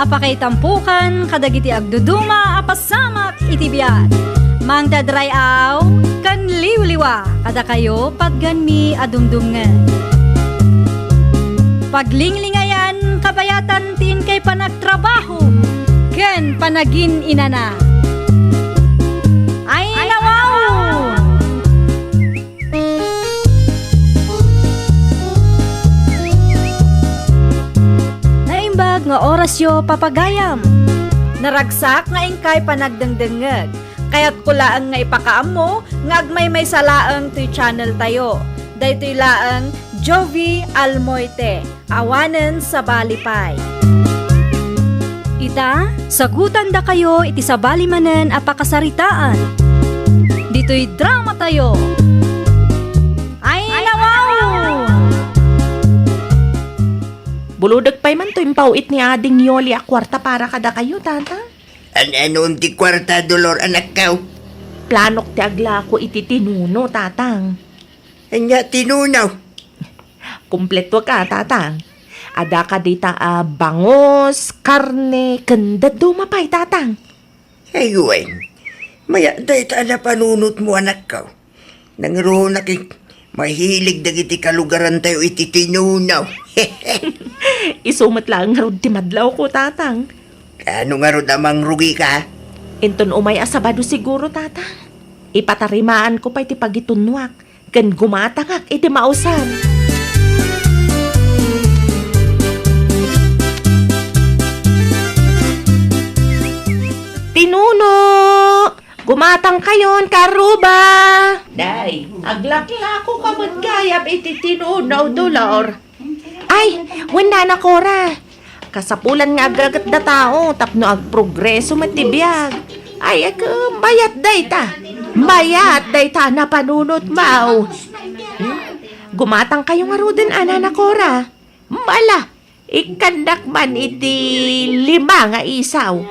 apakay tampukan, kadagiti agduduma, apasamak itibiyat. Mang dadrayaw, kan liwliwa, kada kayo patganmi adumdumngan. Paglinglingayan, kabayatan tin kay panagtrabaho, ken panagin inana. Ay nawaw! Naimbag nga orasyo papagayam. Naragsak nga ingkay panagdengdengeg. Kaya't kulaang nga ipakaam mo, nga agmay may salaang to'y channel tayo. Daytoy laang Jovi Almoite, awanen sa Balipay. Ita, sagutan da kayo iti sa balimanen apakasaritaan. Dito'y drama tayo. Ay nawaw! Buludag pa'y man to impawit ni Ading Yoli a kwarta para kada kayo, tata. Anon ti kwarta, Dolor, anak ka? Planok ti agla ko iti tinuno, tatang. Anya tinunaw. Kumpleto ka, tatang. Ada ka dita bangos, karne, kanda dumapay, tatang. Ayuin, maya day ta na panunot mo, anak ka. Nangro nakik, mahilig dagiti kalugaran tayo iti tinunaw. Isumat lang nga rod ti madlaw ko, tatang. Ano nga ro damang rugi ka? Inton umay asabado siguro, tatang. Ipatarimaan ko pa iti pagitunwak. Kan gumatangak iti mausan. Tinuno! Gumatang kayon, karuba! Day, aglakla ko kamot gayab iti tinunaw, Dolor. Ay, wala na, Cora. Kasapulan nga agagat na tao, tapno agprogreso matibiyag. Ay, bayat day ta. Bayat day ta na panunot mau. Gumatang kayo nga ruden, ana na, Cora. Mala, ikandak man iti 5 nga isaw.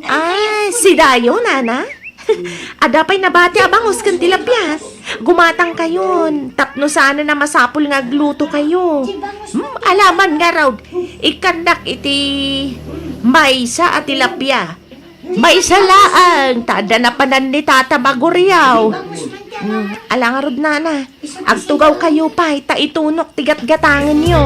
Ay, si Dayo, nana. Adapay nabati abangos kan tilapia. Gumatang kayon. Tapno sana na masapul nga gluto kayo. Alaman nga raw. Ikandak iti maysa at tilapia. Maysa laang. Tada na panan ni Tata Baguriyaw. Alang nga rod, nana. Agtugaw kayo pa. Itunok tigat-gatangan nyo.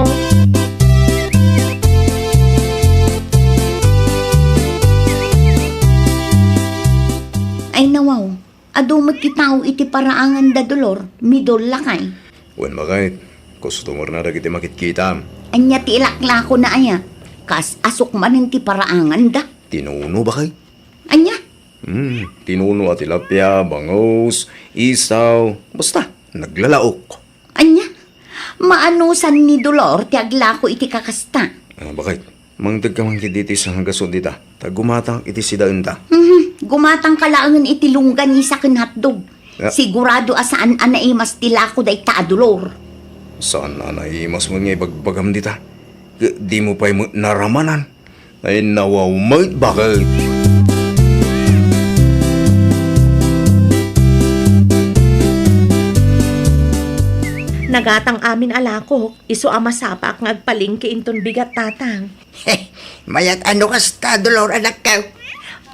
Ay nawaw, adumot kitao iti paraangan da Dolor, midol lakay. Wen makait, customer na dagiti makitkita. Anya ti ilakla ko na aya, kas asok manin ti paraangan da. Tinuno ba kay? Anya, Tinuno at tilapia, bangos, isaw, basta, naglalaok. anya, maanusan ni Dolor ti agla ko iti kakasta. Bakit? Mangdag ka mangkiditi sa hanggason dita. Tagumatang iti sidaun ta. Gumatang kalaangan iti lunggan ni sa hotdog. Ya. Sigurado asaan anaimas tila ko day ta Dolor. Saan na naimas mo nga ibagbagam dita? Di mo pa'y naramanan. Ay nawawmait bakit? Nagatang amin alakok, iso amasapak ng agpalingki inton bigat, tatang. Mayat ano kasta, Dolor, anak ka?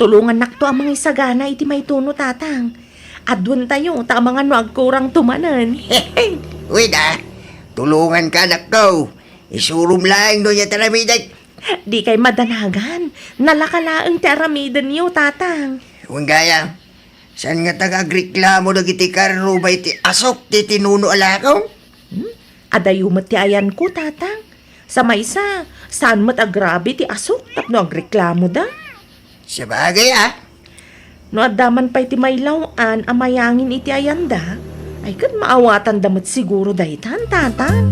Tulungan nakto ang mga isagana iti may tuno, tatang. Adun tayo, tamang ano agkurang tumanan. Wait tulungan ka, anak ka. Isurum lang doon yung taramidag. Di kay madanagan, nalakalaang ti aramidan niyo, tatang. Huwag gaya, saan nga taga-agriklamo na giti karo ba iti asok ti tinuno alakaw? Adayumat ti ayan ko, tatang. Sa maysa, saan mat agrabe ti asok, tapno agreklamo da? Sa bagay No adaman pa iti maylawan, amayangin iti ayan da, ay kad maawatan damat siguro dahitan, tatang.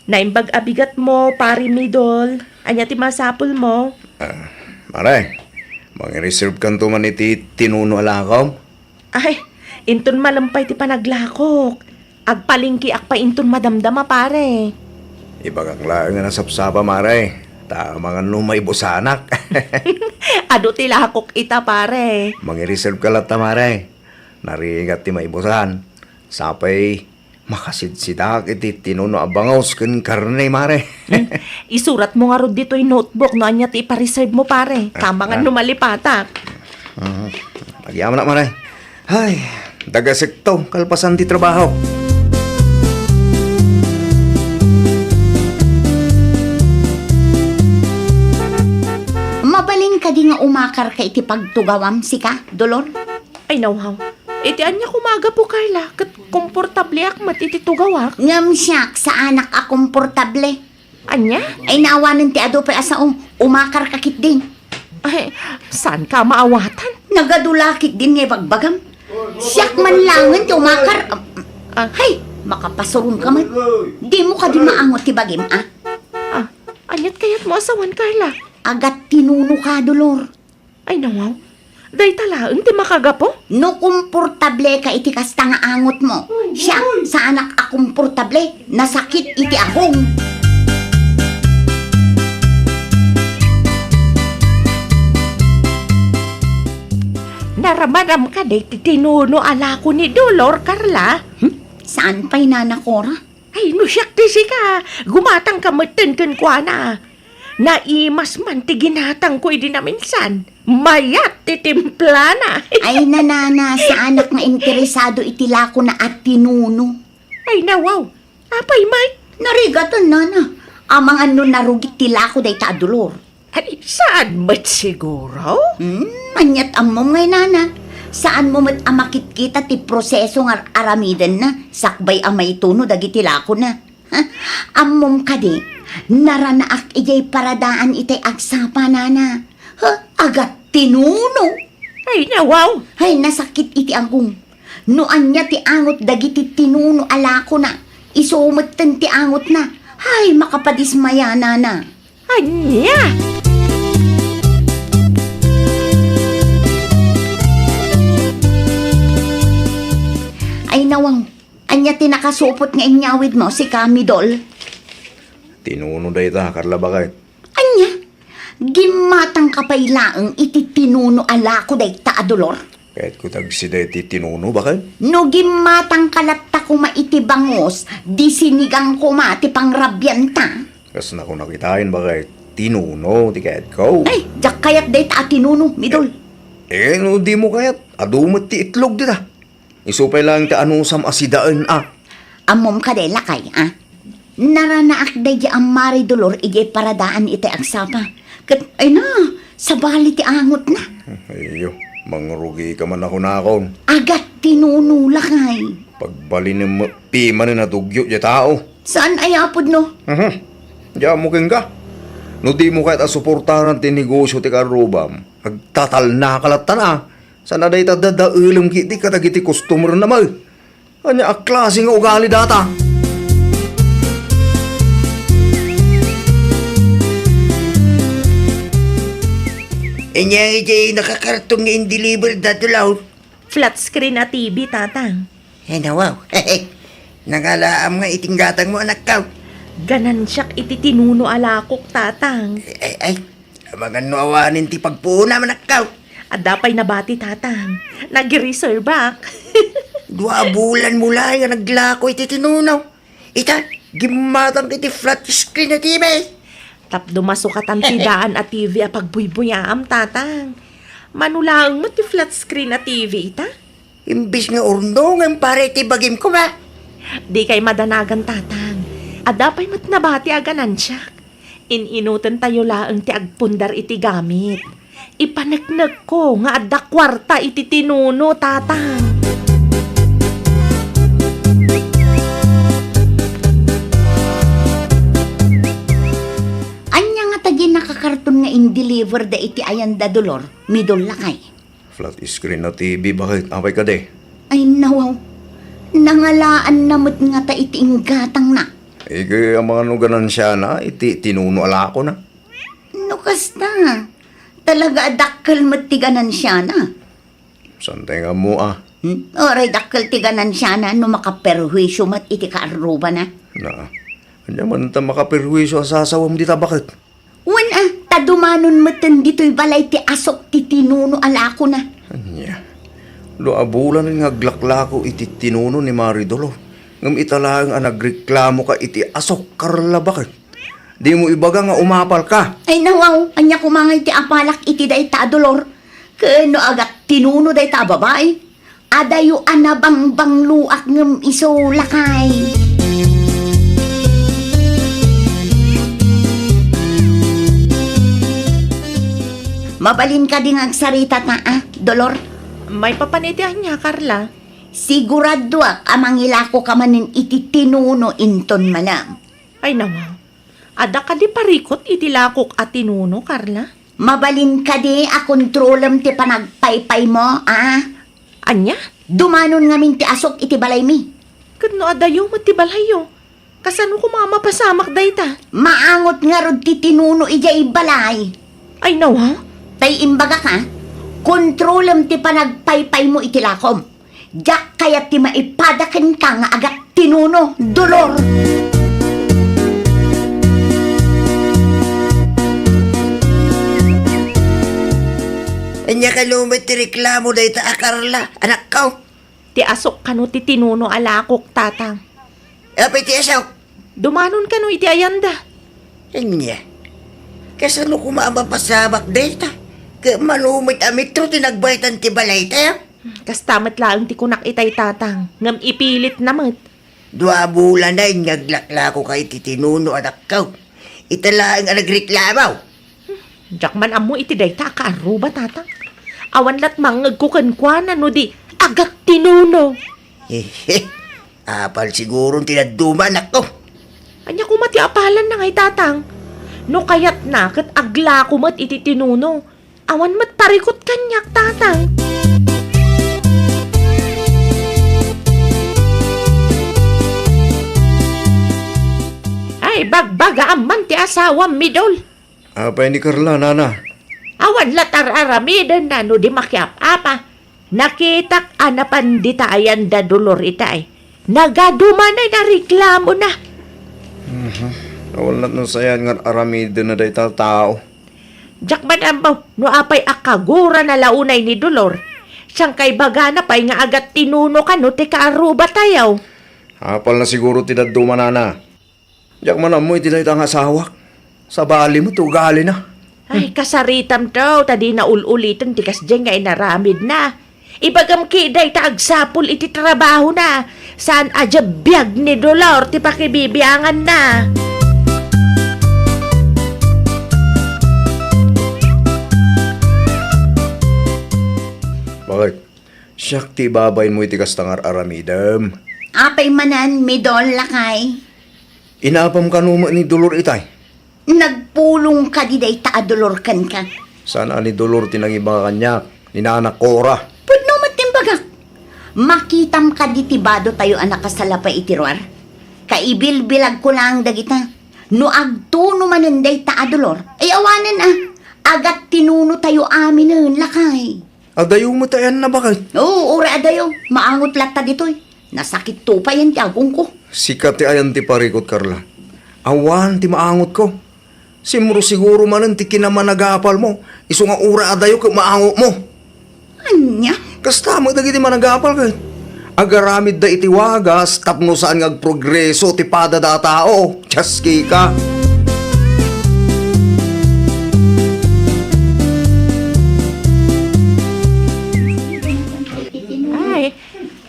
Naimbag abigat mo, pari midol. Anya ti masapul mo. Maray, mang-reserve kan to man iti tinuno alakaw. Ay, inton malampay ti panaglakok. Agpalingki akpa inton madamdama, pare. Ibagak lang nga nasapsapa, maray. Tama nga lumay busanak. Ado ti lakok ita, pare. Mang-reserve ka lang ta, maray. Narigat ti maibusan. Sapay, makasidsidak iti tinuno abangaws kan karne, mare. Isurat mo nga ro dito yung notebook no anya ti ipareserve mo pare. Tama nga numalipatak. Nagyaman na, mare. Ay, dagasik to, kalpasan ti trabaho. Mabaling ka di nga umakar ka iti pagtugawam si ka, Dolor? Ay nawhaw. Iti anya kumaga po Carla. Kat komportable ak matititugawak. Ngam siyak sa anak a komportable. Anya? Ay naawanan ti ado pa asaong umakar ka kit din. Ay, saan ka maawatan? Nagadulakit din nga bagbagam. Siyak man langan ti umakar. Hay, makapasurun ka man. Di mo ka di maangot ti bagim, ah? Anyat kayat mo asawan Carla. Agat tinuno ka, Dolor. Ay nawaw. Day talaan ti makagapo? No komportable ka iti kasta nga angot mo. Siya, sa anak a komportable, nasakit iti akong. Naramaram ka day tinuno ala ko ni Dolor, Carla. Saan pa'y nanakora? Ay, no siyak ti si ka. Gumatang ka matintin ko na. Naimas man ti ginatang ko idi na minsan. Mayat ti timpla na. Ay nanana, sa anak nga interesado itilako na at tinuno. Ay nawaw. Apay Mike. Narigatan, nana. Amang ano narugit tilako day ta Dolor. Ay, saan ba't siguro? Anyat amom ngay nana. Saan mo mat amakit kita ti proseso nga aramidan na. Sakbay amay tuno dagiti lako na. Ha? Amom ka di. Naranaak ijay paradaan itay agsapa nana. Ha? Agat tinuno. Ay nawaw. Hay nasakit iti agong. Noan niya ti angot dagiti tinuno alako na. Isumatan ti angot na. Hay makapadismaya nana. Anya? Ay nawang, anya tinakasupot nga inyawid mo si Kamidol. Tinuno day ta, Carla, bakit? Anya, gimatang kapailaang iti tinuno alako day ta Dolor. Kahit ko tagsiday ti tinuno, bakit? No gimatang kalatta ko maitibangos, di sinigang ko mati pangrabyanta. Kas na ko nakitain, bakit? Tinuno, ti kahit ko. Ay, jak kayat day ta tinuno, Midol. No, di mo kayat. Adumot ti itlog dita. Isupay lang ti anusam asidaan, Amom ka day lakay, ah? Naranaak day di amari Dolor ijay paradaan iti agsapa. Kat, ay na, sabali ti angot na. Ayo, mangrugi ka man ako na akon. Agat tinuno lakay. Pagbali ni pima ni natugyo di tao. Saan ay apod no? Diyan mo king ka. No di mo kahit asuportahan ti negosyo ti karubam. Agtatal na kalatan Sana day tadadailam kiti katagiti customer naman. Anya klase nga ugali data. Inya iti nakakartong nga in-deliver datulaw. Flat screen na TV, tatang. Ay nawaw. Nangalaam nga itinggatang mo anak ka. Ganan siyak iti tinuno alakok, tatang. Ay, mga nuawanin ti pagpuna manak ka. At dapay nabati, tatang. Nag-reserve back. 2 bulan mula nga naglako iti tinunaw. Ita, gimatang iti flat screen na TV. Tapdo masukatan ti daan at TV a pagbuybuyaam, tatang. Manulaang mo ti flat screen na TV, ita? Imbis nga urnongan pare iti bagim ko ba? Di kay madanagan, tatang. At dapay mat nabati aganan siyak. Ininutan tayo laang ti agpundar iti gamit. Ipanagnag ko nga adda kwarta iti tinuno, tatang. Anya nga tagi nakakarton nga in-deliver da iti ayan da Dolor, Midol lakay. Flat screen na TV, bakit? Apay ka de? Ay nawaw, nangalaan namot nga ta iti inggatang na. Kaya ang mga nuganan siya na, iti tinuno ala ko na. Nukas na, talaga dakkel matiganan siya na. Santay nga mo Oray dakkel tiganan siya na no makaperwisyo mat iti kaaruba na. Na, kanya man ta makaperwisyo sa asawam dita, bakit? Wan tadumanon matan dito'y balay ti asok ti tinuno alako na. Anya, Lo abulan nga aglaklako iti tinuno ni Maridolo. Ngam italaang ang nagreklamo ka iti asok Carla bakit? Di mo ibaga nga umapal ka. Ay nawaw, anya kumangay ti apalak iti day ta dolor. Kano agat tinuno day ta babae. Adayo anabang bangluak ngem iso lakay. Mabalin ka ding ang sarita ta dolor. May papanitihan niya, Carla. Sigurado amangilako ka manin iti tinuno inton malam. Ay nawa. Ada ka di parikot itilakok at tinuno, Carla. Mabalin ka di a kontrolam ti panagpaypay mo, Anya? Dumanon ngamin ti asok iti balay mi. Kano adayo matibalayo. Kasano ko mga mapasamak dayta? Maangot nga rod ti tinuno ijay balay. Ay nawa. Tay imbaga ka, kontrolam ti panagpaypay mo iti lakom. Diyak kaya ti maipadaken ka nga agat tinuno, dolor. Anya ka lumit ti reklamo day ta Carla, anak ko. Ti asok kano ti tinuno alakok, tatang. Apay ti asaw. Dumanon kano iti ayanda. Anya. Kasano kumabapasamak day ta? Ka malumit amitro tinagbaytan ti balay tayo. Kastamat lang ti kunak itay tatang. Ngam ipilit namat. 2 bulan na naglakla ko kay titinuno anak ko. Italaang ang nagreklamaw. Diyak man amo iti dayta kaaruba, tatang. Awan lat mangag ko kankwana no di agat tinuno. Hehe. Apal siguro tinaduman ako. Anya ko mati apalan na ngay tatang. No kayat na kat agla ko mat iti tinuno. Awan mat parikot kanyak, tatang. Ay, bagbaga amman ti asawam midol. Apay ni Carla, nana. Awan latar aramidan na no di makiap apa. Nakitak anapan di tayan da dolor itay. Nagaduman ay nareklamo na. Nawalat ng sayan nga aramid na day tao. Diyak man ambaw, no apay akagura na launay ni dolor. Siyang kay baga na pa'y nga agat tinuno ka no ti kaaruba tayaw. Apal na siguro tinaduman nana. Diyak man amoy tinay tang asawak. Sa bali mo tugali na. Ay, kasaritam daw, tadi na ululitan ti kasdyan nga inaramid na. Ibagam kiday ta agsapol iti trabaho na. Saan adya biyag ni dolor ti pakibibiyangan na. Bakit? Siyak ti babayin mo iti kastangar aramidam. Apay manan, midol lakay. Inapam ka numa ni Dolor itay. Nagpulong ka di day ta dolor kan ka. Sana ni Dolor tinangibang kanyak. Ni Nana Cora. Pudno matimbagak. Makitam ka di tibado tayo anak kasalapay itiruar. Kaibil-bilag ko lang dagita. No agtuno manunday ta dolor. Ay awanan Agat tinuno tayo amin lakay. Adayo mo tayan na bakit? Oo, ura adayo. Maangot lata ditoy. Nasakit to pa yan ti agong ko. Sikat ti ayan ti parikot, Carla. Awan ti maangot ko. Simuro siguro manan ti kinamanagapal mo. Iso nga ura adayo kag maangot mo. Anya? Kasta mo dagiti managapal ka. Agaramid da iti wagas tapno saan nga progreso ti pada da tao. Tsaski ka. Ay,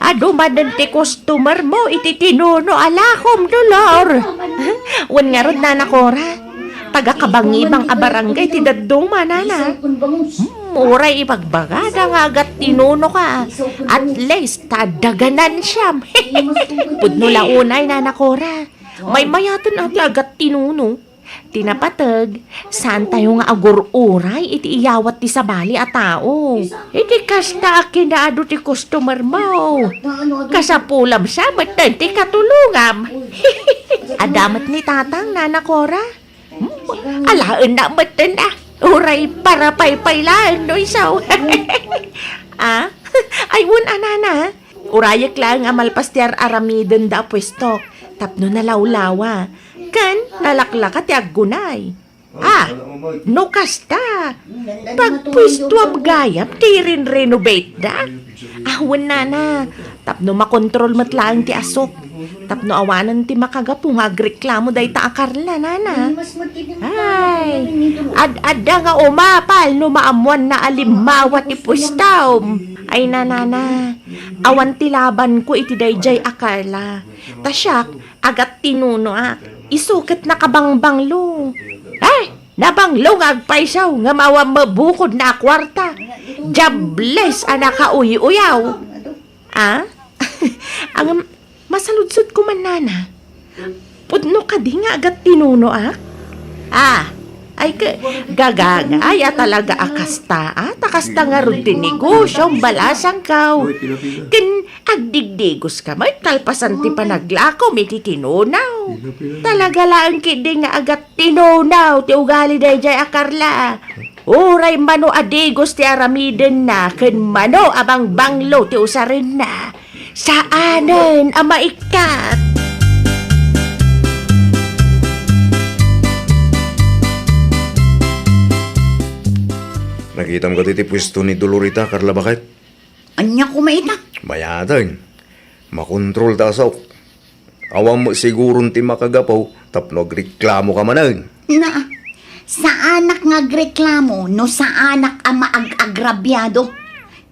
adumadan ti customer mo iti tinuno alakom dolor. Wan nga rod na nakora. Tagakabangibang abarangay ti daddong manana. Muray ipagbagada nga agat tinuno ka. At least tadaganan siyam. Pudno launay na nakora. May mayatan ati agat tinuno. Tinapatag, saan tayo nga agur-uray iti iyawat ti sabali a tao. Iti kasta akinaado ti customer mo. Kasapulam siya, ba't ti katulungam? Adamat ni tatang, Nana Cora. Alaan na ba't na? Uray para paypaylaan no isaw. Ay wun anana. Urayak lang amalpas ti aramiden da pwesto. Tapno na lawlawa. Kan nalaklaka ti aggunay. No kasta. Pagpwisto am gayam, ti rin renovate da. Wala na. Tapno makontrol matlaan ti asok. Tapno awanan ti makagapong agreklamo day ta akarla, nana. Ay, ad-adda nga umapal no maamuan na alimawat ti pwistaw. Ay, nanana, awan ti laban ko iti dayjay akarla. Tasyak, agat tinuno isukat na kabangbanglo. Ay, nabanglo nga agpaisaw nga mawang mabukod na kwarta. Jables anak ka uyaw. Ang masaludsod ko man, nana. Pudno ka di nga agat tinuno, ay gagangay talaga akasta, takasta nga rin tinegosyo, balasang kaw. Kin agdigdigos ka, may talpasan ti panaglako, may titinunaw. Talaga lang kidi nga agat tinunaw, ti ugali dayjay akarla. Uray mano adigos ti aramiden na, kin mano abang banglo ti usarin na. Saanen ang maikat? Nakita mo ka titi pwesto ni Dolorita, Carla, bakit? Anya ko maita. Bayadan. Makontrol ta sa awam mo sigurong ti makagapaw, tapno agreklamo ka manan. Na, sa anak nga agreklamo, no sa anak ang maag-agrabyado.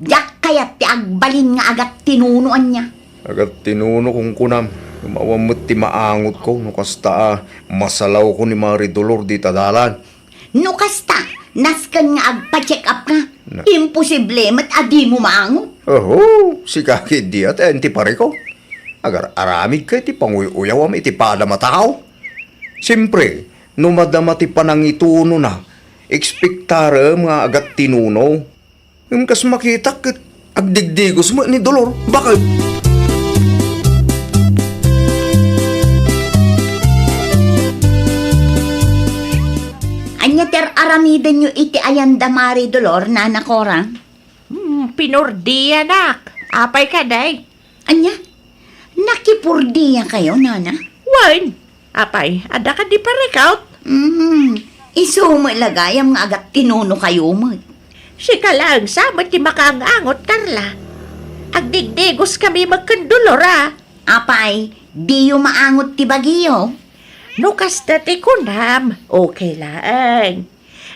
Yak kayat ti agbalin nga agat tinunuan niya. Agat tinuno kong kunam, umawam mo ti maangot ko, no kasta masalaw ko ni Mari Dolor di tadalan. No kasta, naskan nga agpa-check up ka. Imposible mat adi mo maangot. Si kakid di at enti pare ko. Agar aramid ka iti panguyuyawam iti padamatao. Siyempre, no madama ti panangituno na, ekspektara nga agat tinuno. Yung kas makita kat agdigdigos mo ni Dolor. Bakit? Anya ter aramiden nyo iti ayanda Mari Dolor, nana Cora. Pinurdiya, nak. Apay ka, day. Anya? Nakipurdiya kayo, nana? Wan. Apay, ada ka di pa rekout? Isumo ilagayam nga agat tinuno kayo mo. Sika lang, sabat ti makaangot, Carla. Agdigdigos kami magkandulor, Apay, di yung maangot ti bagiyo. No kasta ti kunam, okay lang.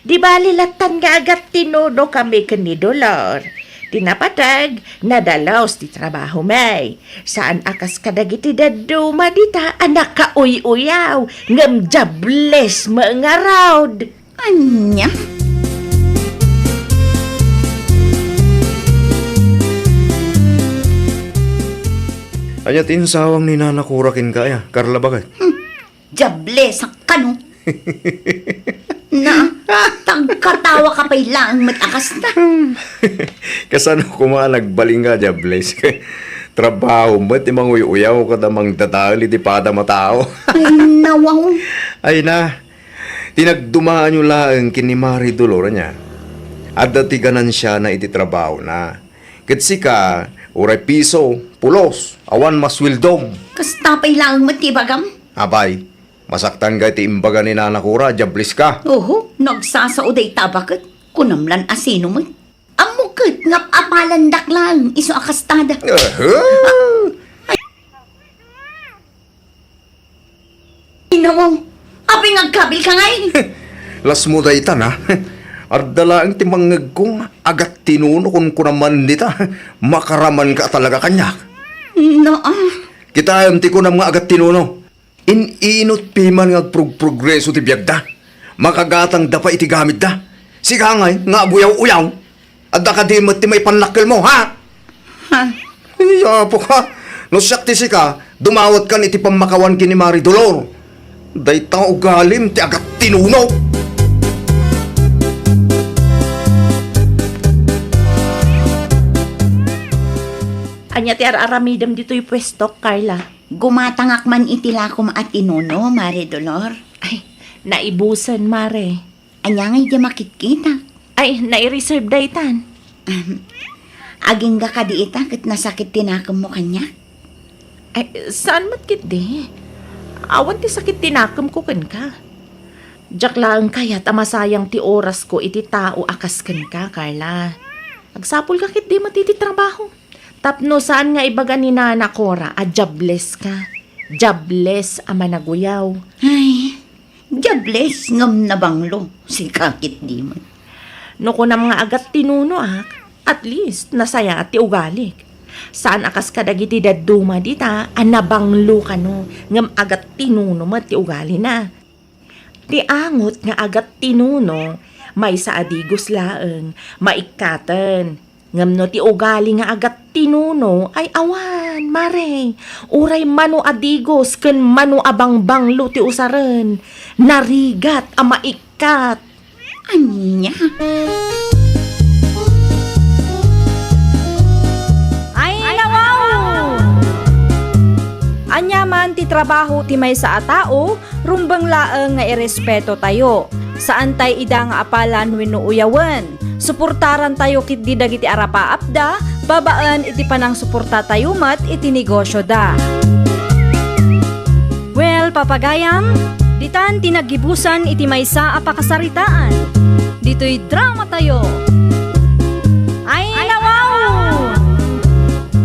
Di balilatan nga agat tinuno kami kanidolor. Tinapatag, nadalaos ti trabaho may. Saan akas kadagiti daduma dita, anak ka uy-uyaw, ngam jables mga raud. Anya? Anya tinsawang ni Nana Kurakin kaya, Carla, bakit? Jable sa kano. Na, tagkatawa ka pa'y lang matakas na. Kasano ko mga nagbaling nga, Jables? Trabaho mo, ti manguyuyaw ka damang tatali, ti pada matao. Ay, nawaw. Ay na, tinagdumaan nyo lang kini Mari Dolor niya. At dati ganan siya na iti trabaho na. Katsi ka, uray piso, pulos, awan maswildom. Kasta pa'y lang matibagam. Abay, masaktan ka iti imbaga ni Nana Kura, Jables ka. Oho, nagsasauday tabakat. Kunamlan asino mo. Amukit, ngap apalandak lang. Iso akastada. Ay, nawaw. Aping agkabil ka ngay. Las mo daytan ha. Ardala ang timangag kong agat tinuno kung kunaman dita. Makaraman ka talaga kanya. No, Kita ayam ti ko ng mga agat tinuno. Inot piman nga progreso ti biyagda. Makagatang dapa iti gamit da. Sika ngay, nga buyaw-uyaw. Adda ka di ti may panlakil mo, ha? Ha? Yapo ka. No siyak ti sika, dumawat kan iti pamakawan kini Mari Dolor. Day tao galim ti agat tinuno. Anya ti aramidam dito'y pwesto, Carla. Gumatangak man itila ko maatinuno, Mari Dolor. Ay, naibusan, Mare. Anya ngay di makikita. Ay, nai-reserve daytan. Aging ga ka di ita, kat nasakit tinakam mo kanya. Ay, saan matkit di? Awan ti sakit tinakam ko kan ka. Diyak lang kaya't amasayang ti oras ko iti tao akasken ka, Carla. Agsapol ka kit di matiti trabaho. Tapno saan nga ibaga ni Nana Cora, jobless ka. Jobless ama naguyaw. Ay, jobless ngam na banglo. Si kakit di man. No ko na mga agat tinuno at least nasaya at ti ugalik. Saan akas kadagiti daduma dita, anabanglo ka no, ngam agat tinuno mat ti ugali na. Ti angot nga agat tinuno, may sa adigos laeng, maikatan. Ngam no ti ugali nga agat tinuno, ay awan, mare, uray mano adigos, ken mano abang banglo ti usaren, narigat a maikat. Anya? Ay, nawaw! Anyaman ti trabaho ti may sa atao, rumbang laeng nga irespeto tayo. Saan tay ida nga apalan wenno uyawen. Suportaran tayo kit di dagiti arapa apda, babaan iti panang suporta tayo mat iti negosyo da. Well, papagayam, ditan tinagibusan iti maysa a pakasaritaan. Dito'y drama tayo. Ay, nawaw!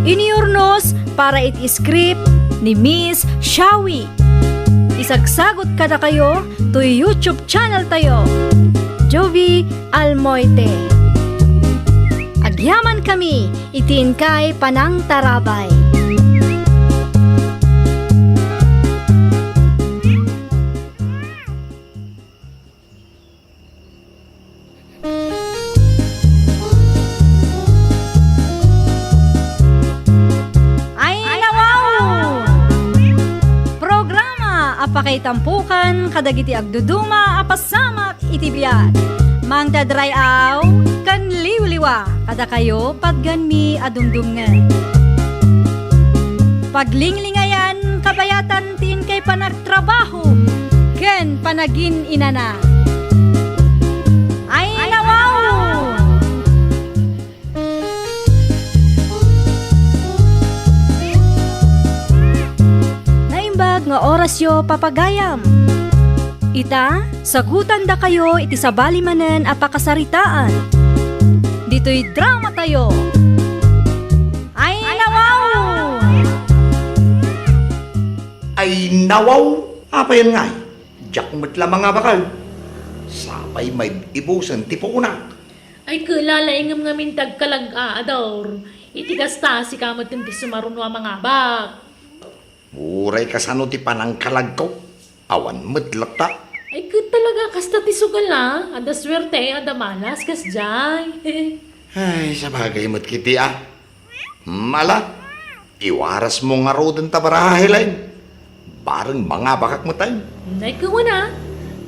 Iniurnos para iti script ni Miss Shawi. Isagsagot kada kayo to YouTube channel tayo. Jovi Almoite. Agyaman kami, itin kay Panang Tarabay. Apakay tampukan, kadagiti agduduma, apasamak itibiyat. Mang dadrayaw, kan liwliwa, kada kayo padganmi adumdumngan. Paglinglingayan, kabayatan tin kay panagtrabaho, ken panagin inana. Ay, nawaw! Nga orasyo papagayam. Ita, sagutan da kayo iti sabali manen a pakasaritaan. Dito'y drama tayo. Ay, nawaw! Ay nawaw! Apa yan nga? Diyak mo't lamang nga bakal. Sapay may ibusan, tipo ko na. Ay kilala ingam nga mintag kalag ador. Itigasta si kamot yung sumarunwa mga bak. Uray ka sa ti panang kalag ko. Awan mo't lakta. Ay talaga kasta ti sugal na. Ada swerte, ada malas kas jay. Ay, sa bagay mo't kiti Mala, iwaras mo nga rodan tabarahilain. Barang mga bakak mo tayo. Ay kawa na.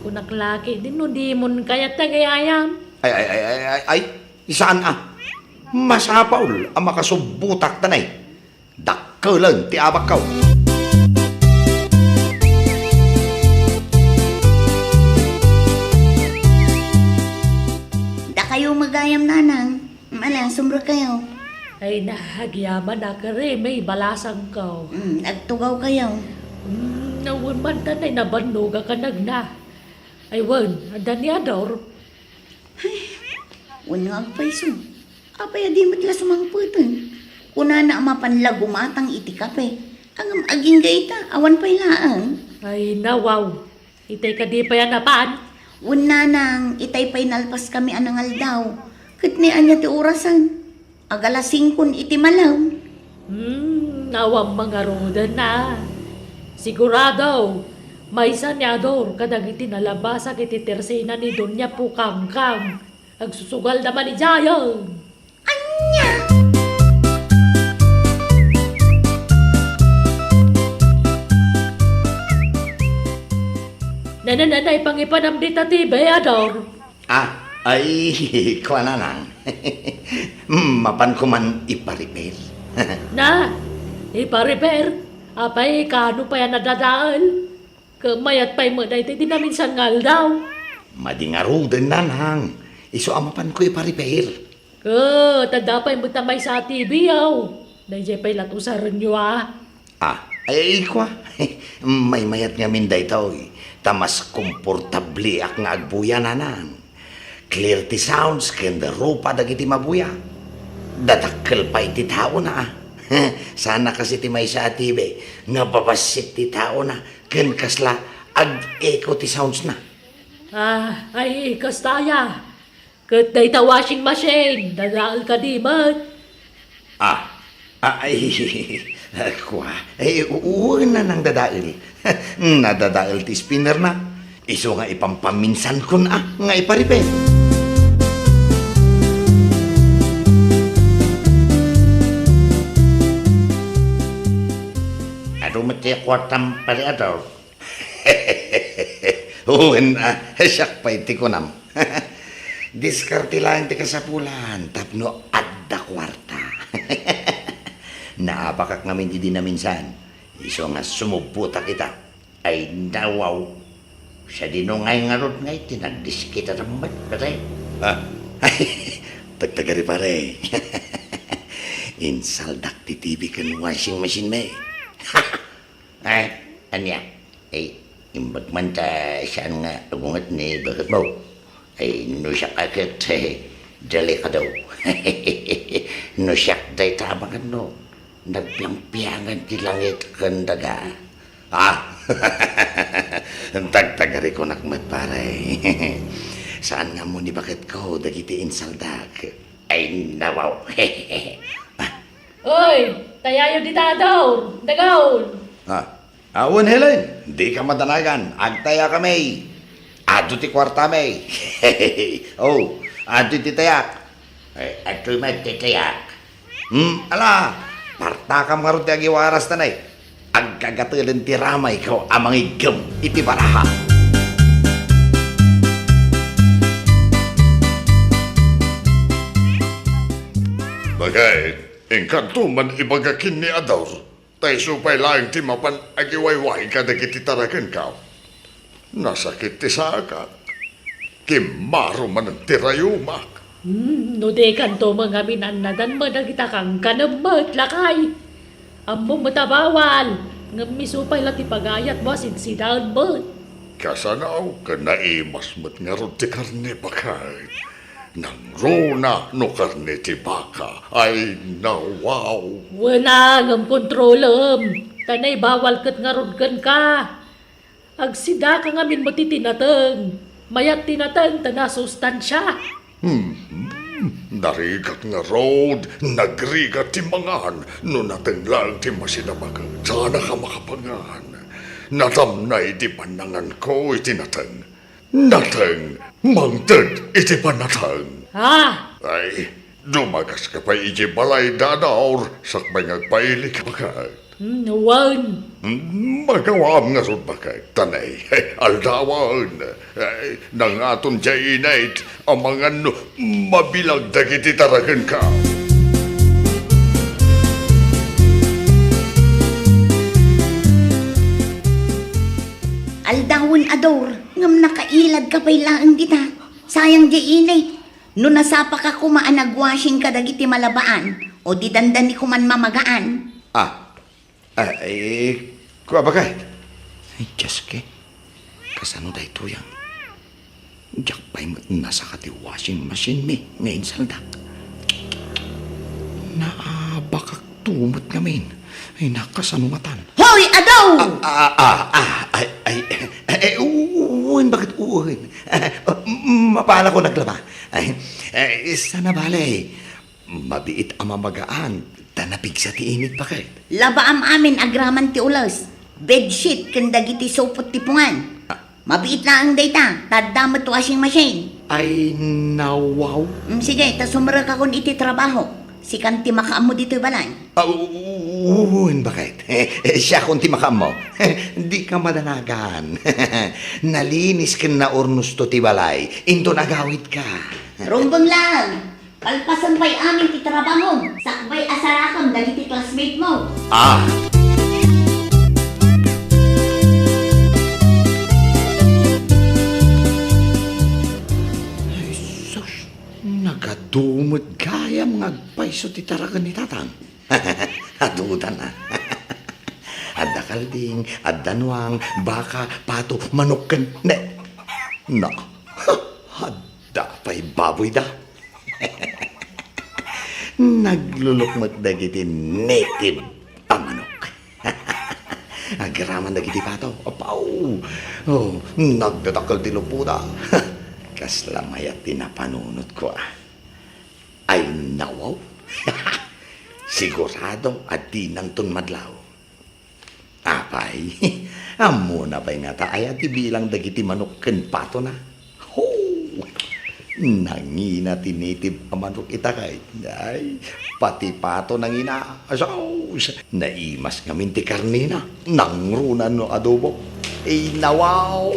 Kunak laki din no di mon kayat tagayayam. Ay, isaan Masapaul ang makasubutak tanay. Dakkelan ti abak kaw. Da kayo magayam nanang. Malang sumbro kayo. Ay nahagyaman na ka rin. May balasang ka. Nagtugaw kayo. Nawun man tanay nabanuga ka nagna. Ay wan, anda ni Ador. Wala ang paiso. Apay di matla sumangputan. Kuna na mapanlag gumatang iti kape. Ang aging gaita, awan pa'y laang. Ay nawaw. Itay ka di pa yan napaan. Una nang itay pa'y nalpas kami anangal daw. Kat ni anya ti orasan. Agalasing iti malaw. Nawang mga rodan na. Sigurado, may sanyador kadagiti nalabasa kiti tersena ni Donya Pukangkang. Agsusugal naman ni Jayon. Anya! Nanananay pangipanam di tatibe, Ador. Ay, kwa na nang. Mapan ko man iparipel. Na, ipa-repair. Apay, kano pa yan nadadaan? Kamayat pa'y mo dahi di namin sangal daw. Madingarudan na nang. Iso amapan ko iparipel. Tanda pa'y mo tamay sa TV, yaw. Dahil pa'y latusaran nyo, Ay, kwa. May mayat nga minday tao. Tamas komportable ak nga agbuya nanan. Clear ti sounds, kenda rupa dagiti mabuya. Dadakkel pa iti tao na. Sana kasi ti may sa atibe, nga babasit ti tao na, ken kasla ag-echo ti sounds na. Ay, kastaya. Kat day ta washing machine, dadaal ka di man. Ay, kwa. Ay, uwan na nang dadail. Nadadail ti spinner na. Iso nga ipampaminsan ko na, nga iparipe. Ano mati kwartam pari adaw? Uwan na, siyak pa iti ko nam. Diskarte lang ti kasapulan, tapno adda kwarta. Naapakak namin di na minsan. Iso nga sumuputa kita. Ay nawaw. Siya dinungay nga rod ngay, tinagdis kita rambat. Patay. Ay, tagtagari pare. Insaldak ti TV kan washing machine may. Ay, anya. Ay, imbag man ta siyang nga agungat ni bakit mo. Ay, no siya kakit. Dali ka daw. No siya day tabangan no. Nagpiang-piangan ti langit kan daga. Tagtagari ko nakmat pare. Saan nga mo ni bakit ko dagiti insaldak? Ay, nawaw. Oy, tayayo di tadaw, dagaw. Awan Helen, di ka madanagan. Agtaya kami. Ado ti kwarta may. Oh, ado ti tayak. Ay, ado may ti tayak. Ala, parta ka marunti ang iwaras tanay. Agkagatulan ti ramay ko amang igam iti baraha. Bagay, engkanto man ibagakin ni Ador. Tay supay lang ti mapan agiwayway ka dagiti taraken ka. Nasakit ti sakak. Kimaro man ang tirayumak. No de kanto mga minanadan mo dagita kang kanamat lakay. Amo matabawal. Nga misupay lati pagayat mo sinsidahan mo. Kasanaw ka naimas mo't nga ron ti karne bakay. Nang rona no karne ti baka ay nawaw. Wala ngam kontrolam. Tanay bawal kat nga rodgan ka. Agsida ka ngamin mo titinatang. Mayat tinatang tana sustansya. Narigat nga road, nagrigat ti mangan, no natin lang ti masinabagan. Sana ka makapangan. Natamnay ti panangan ko iti natang. Natang, mangtad iti panatang. Ay, dumagas ka pa iti balay dadaor, sakbay ngagpaili ka bakit. Nawan. Magawam nga sud bakay, tanay, aldawan. Nang aton dya inait, ang mga mabilag dagiti taragan ka. Aldawon Ador, ngam nakailad ka pa'y laang kita. Sayang di inay. No nasapa ka kumaan nagwashing ka dagiti malabaan, o di dandan ni kuman mamagaan. Ay, kuha ba kay? Ay, Diyos ke. Kasano da ito yan? Diyak pa'y nasa kati washing machine mi, ngayon saldak. Naabakak tumot ngamin. Ay, nakasanungatan. Hoy, Adaw! Uwin, bakit uwin? Mapala ko naglaba. Sana balay. Mabiit ang mamagaan. Tanapig sa tiinit pa kayo. Labaam amin agraman ti ulas. Bedsheet kanda giti sopot tipungan. Mabiit na ang data. Tadamat washing machine. Ay, nawaw. Sige, tasumara ka kun iti trabaho. Si kanti makaamo dito balay. Uwin, bakit? Siya kunti makamo. Di ka madanagan. Nalinis ka na ornos to tibalay. Into nagawit ka. Rumbang lang. Kalpasan pa'y amin ti trabaho. Sakbay asarakam dagiti classmate mo. Sus, nagadumot gayam ngagpaiso ti taragan ni tatang. Atutan na. adda kalding, adda nuwang, baka, pato, manok ken na, adda pa'y baboy da. Naglulukmat dagiti native ang manok. Agaraman dagiti pato, apaw. Oh, nagdadakal ti lupuda. Kasla mayat tinapanunot ko ay nawaw. Sigurado at di nang tunmadlaw. Apay, amo na pa'y nga taaya ti bilang dagiti manok ken pato na. Ho! Nangina tinitib ang manok itakay. Ay, pati pato nangina. Asaws! Naimas ngamin ti karnina. Nangrunan no adobo. Ay, nawaw!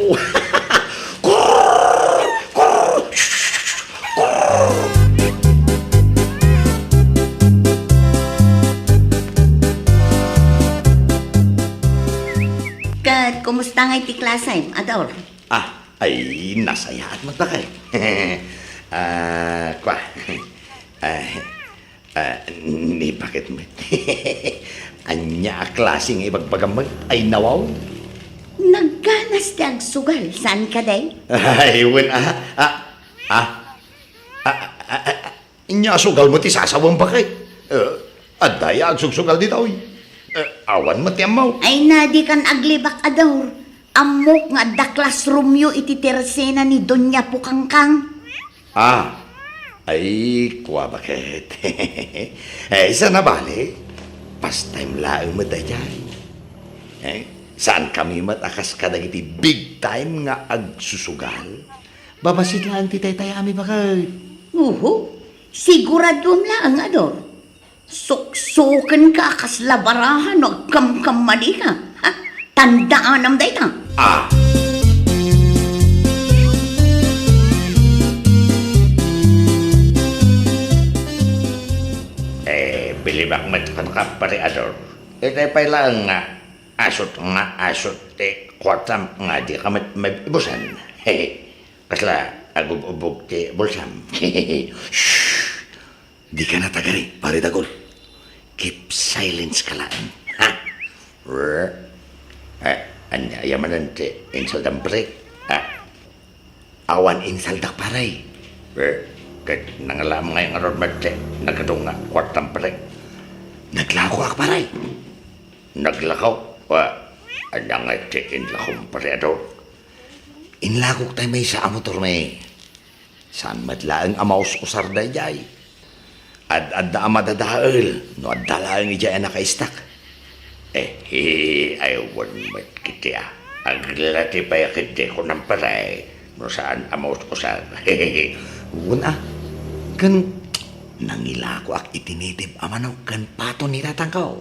Kat, kumusta nga iti klasay, Ador? Ay, nasayaat mo takay. Kwa. Ni bakit mo? Anya klaseng ibagbagamag ay nawaw. Nagganas ti agsugal, saan ka day? Ay, wen, Inya sugal mo ti sasawang bakay. Adaya agsugsugal di tao. Awan mo ti amaw. Ay nadi kan aglibak, Ador. Amok nga da classroom yu iti tersena ni Doña Pukangkang. Ay, kwa bakit? Isa na bali, pastime laang mo dayay. Saan kami matakas ka dagiti big time nga agsusugal? Babasid lang ti taytayami bakit? Sigurado lang, Ador. Suksukan ka kaslabarahan o kamkamali ka. Ha? Tandaan ang dayta. Bilibak matkan ka pare ador. Ito pa lang nga asot, kwartam nga di ka maibusan. Kasla agub-ubog ti bulsam. Shhh! Di ka na tagari, pare dagol. Keep silence ka lang. Ha? Anya yamanan ti insaldang break. Awan insaldak paray. Kahit nangalam ngayong arod mati, nagadong nga kwartang paray. Naglako ak paray. Naglakaw. Anya nga ti inlakong paray ador. Inlakok tayo may sa amotor may. Saan madlaang amaus usar da jay. Ad amadadaal. No ad dalaang ijay nakaistak. Ayawan magkiti Aglati pa yakiti ko ng paray. No saan amaus usar. Una, kan nangilako ak itinitib amanaw kan pato ni tatangkaw.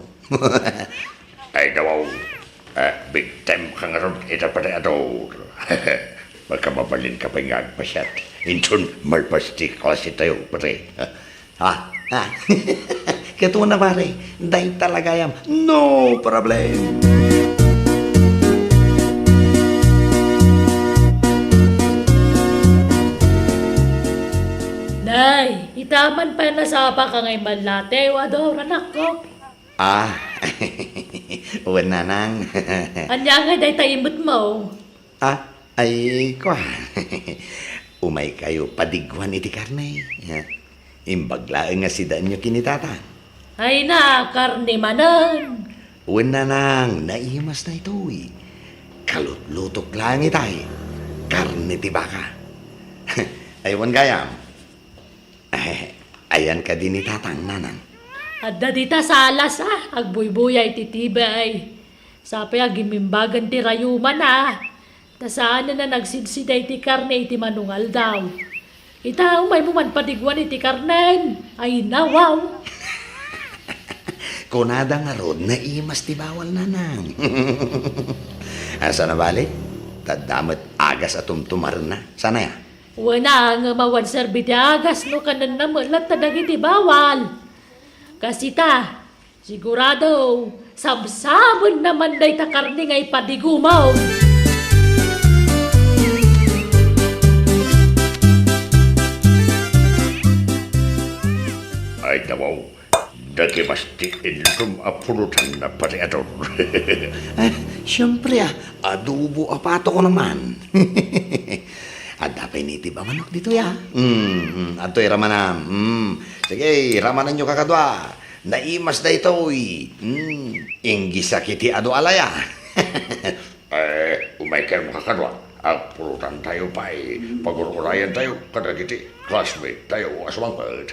Ay daw, big time ka nga ron, ita pa rin ador. Magkamabalin ka pa nga agpasyat. Insun, malpasti klase tayo, pare. Kaya na pare, dahil talaga yam, no problem. Nay, itaman pa na sapa ka ngay malate, ador, anak ko. Wala nang. Anya nga day taimot mo. Ay, kwa. Umay kayo padigwan iti karne. Imbaglaan nga si daan nyo kinitatan. Ay na, karne manan. Wala nang, naimas na ito Kalutlutok lang itay. Karne ti baka. Aywan gayam. Ayan ka din itatang nanan. Adda dita sa alas agbuybuyay titibay. Sapay agimimbagan ti rayuman Tasaan na nagsidsiday ti karne iti manungal daw. Itaw may muman padigwan iti karnen. Ay nawaw. Kunada nga rod, naimas ti bawal nanang. Asa na balik? Tadamat agas atumtumar na. Sana ya? Wana nga mawan serbi ti agas no kanan na malat tadag iti bawal. Kasi sigurado, sabsabon naman day ta karne ngay padigumaw. Ay dawaw, Dagi masti inlum apulutan na pariador. Siyempre adobo apato ko naman. Ada penitib manok dito ya. Ato'y ramanam. Sige, ramanan nyo kakadwa. Naimas da ito'y. Inggi sakiti ado alaya. Umaikan makakadwa. Apulutan tayo pa pagururayan tayo. Kadagiti classmate tayo aswangpad.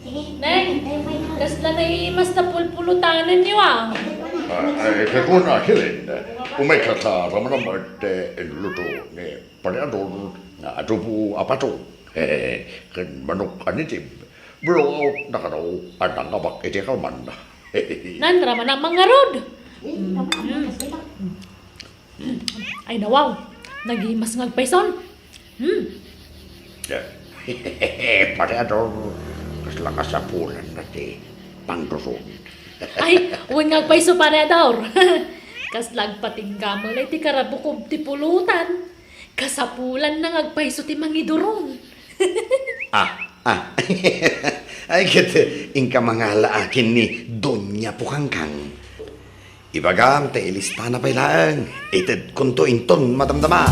Neng, kasla na imas na pulpulutanan niyo Kekuna hilin. Umaikata ramanamad luto ni pariador na adobo apato. Kan manok anitib. Blowout na karaw at nangabak iti kalman. Nandra man ang mga rod. Ay nawaw, nagimas ngagpayson. Pariador, kasla kasapulan na ti pangduson. Ay, huwag ngagpayso paredor. Kaslag patinggamol ay ti karabukob ti pulutan. Kasapulan na ngagpayso ti mangiduron. Ay, kete, ingka mga laakin ni Donya Pukangkang. Ibagam, te ilista na pailaan. Ited kunto inton madamdama.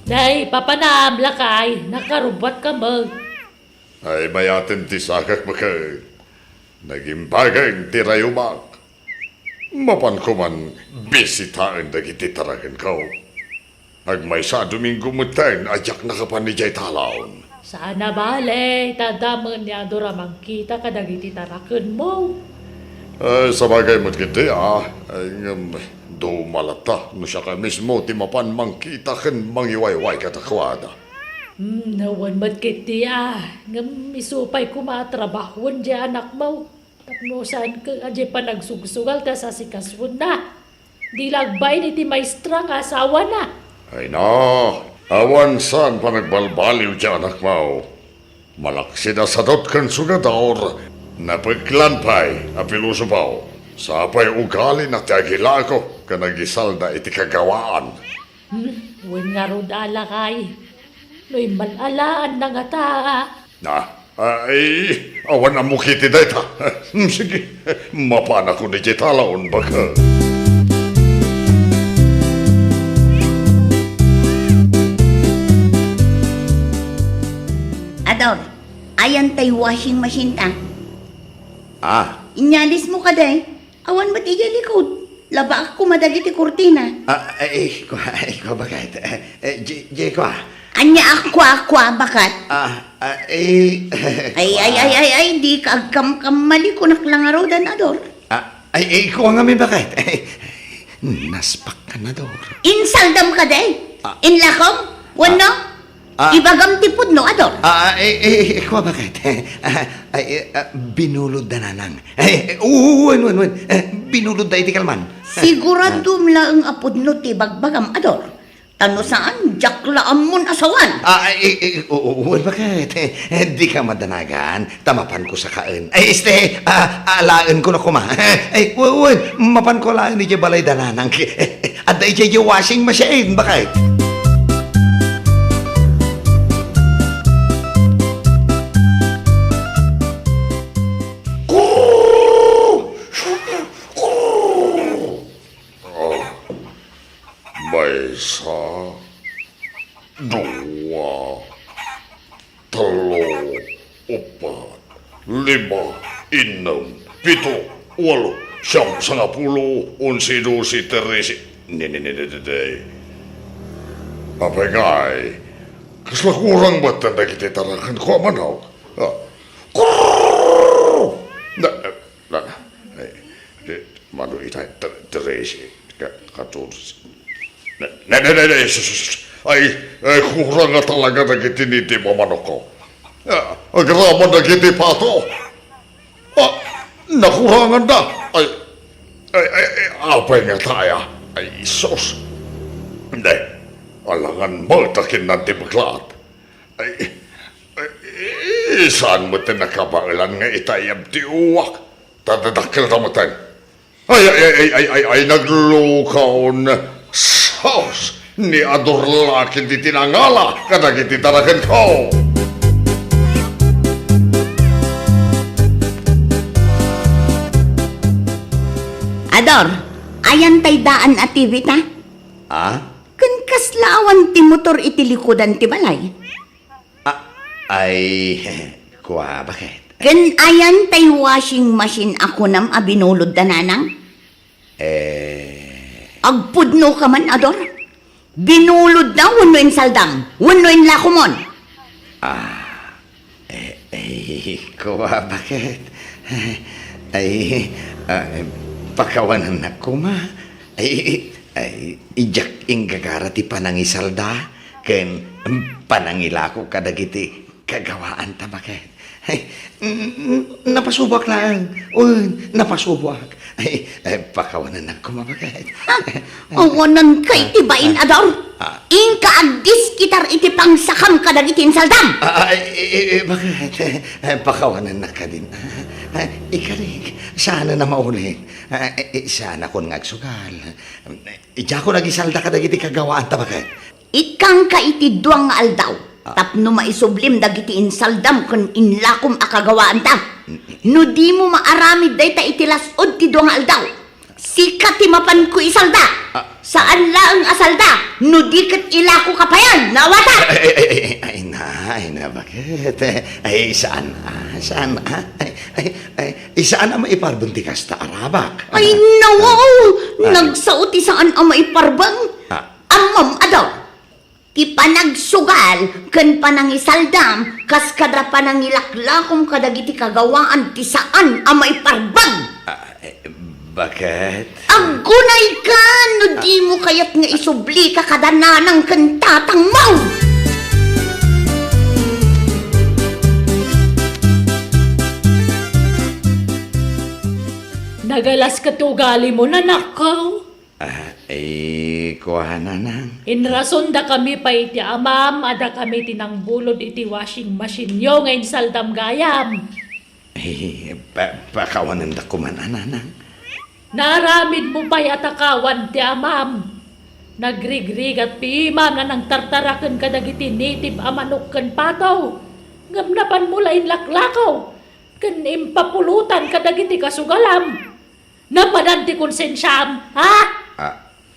Day, papanam lakay, nakarubat ka mag. Ay mayatin ti sakak makay. Naging bagay ti rayumak. Mapan ko man bisitaan dagiti taragan ko. Agmay sa Domingo mutayin ajak na kapan ni Jay Talaon. Sana bale, tadaman niya doramang kita kadagiti tarakan mo. Ay sa bagay mo't kiti ay do malata no siya ka mismo ti mapan mangkita ken mangiwayway katakwada. Nawan magkiti ngam misupay kumatrabahon di anak mo. Tapno saan ka aje pa nagsugsugal ta sa sikaswon na. Di lagbay ni ti maestra nga asawa na. Ay na, awan saan pa nagbalbaliw di anak mo. Malaksi na sadot kan sugador, napaglanpay apiluso bao. Sapay ugali na tiagila ko ka nagisalda iti kagawaan. Wen nga rod alakay. No'y malalaan na nga ta. Ay, awan ang mukiti data. Sige, mapana ko ni Jetalaon baka. Ador, ayan tay washing machine ta. Inyalis mo ka day. Awan ba't iya likod? Laba ako madagiti kurtina. Ikaw bakit? Jay ko Anya akwa bakat? Ay, Di ka agkam-kamali ko naklangarodan, Ador. ikaw nga may bakit? Naspak ka na, Dor. Insaldam ka day. Inlakom? Wano? Ibagam tipod no, Ador. Ikaw bakit? Binulod na nanang. Wan. Binulod na iti kalman. Siguradum la ang apod no ti bagbagam, Ador. Tano saan? Jaklaan mon asawan. Wan bakit? Di ka madanagan. Tamapan ko sa kaan. Alaan ko na kuma. Wan, mapan ko lang ni balay dananang. At da iti washing machine, bakit? Isa, dua, talo, upat, lima, enam, pito, walo, siyam, 10, 11, 12, 13. Apagay, kasla kurang ba't na nagtitarakan ko amanaw? Mano itay, 13, 14. Ay, kurang nga talaga nagitiniti mo manok ko. Agraman nagiti pato. Nakurangan na. Apay nga tayo. Ay, sos. Hindi, alangan mo takin ng tibaklat. Saan mo tinakabailan nga itayab ti uwak? Tadadakil na mo tayo. Ay, naglukaw na. Hos, ni ador laki di tinangala kadagiti taraken ko. Ador, ayan tay daan at TV ta? Ah? Kan kaslawan ti motor iti likodan ti balay. Ay, kuha, bakit? Kan ayan tay washing machine ako nam abinulod da nanang. Agpudno ka man, Ador. Binulod na wano in saldam, wano in lakumon. Kuha, bakit? Ay, pakawanan na kuma. Ay, ijak ingagara ti panangisalda. Ken panangilako kadagiti kagawaan ta, bakit? Ay, napasubak lang. Uy, napasubak. Ay, pakawanan na kuma, bakit? Awanan kay tibain, Ador. Ingka agdis kitar iti pangsakam kadagitin saldam. Bakit? Pakawanan na ka din. Ikarig, sana na maulit. Sana kon ngagsugal. Ija ko nagisalda ka dagiti kagawaan ta, bakit? Ikang ka iti duang nga aldaw. Tapno maisublim dagiti insaldam kun inlakom akagawaan ta. No di mo maaramid day ta itilasod ti duang nga aldaw. Sikat ti mapan ko isalda. Saan laang asalda? No di kat ilako kapayan. Nawata! Ay na, bakit? Ay, saan na? Saan na maiparbuntikas ta arabak? Ay nawaw! Nagsauti saan ang maiparbang? Amam adaw. Ti panagsugal ken panangisaldam kas kadra panangilaklakom kadagiti kagawaan ti saan ang maiparbang. Bakit? Aggunay ka no di mo kayat nga isubli ka kadananang ken tatang mo. Nagalas ka to ugali mo na nakaw. Ay, kuha na nang. Inrason da kami pa iti amam, ada kami tinangbulod iti washing machine yo ngayon saldam gayam. Ay, pakawanan da kumananang. Naramid mo pa'y atakawan ti amam. Nagrigrig at piimam na nang tartarakan kadagiti native amanok kan pataw. Ngamnapan mo lain laklakaw. Kan impapulutan kadagiti kasugalam. Napadanti konsensyam, ha?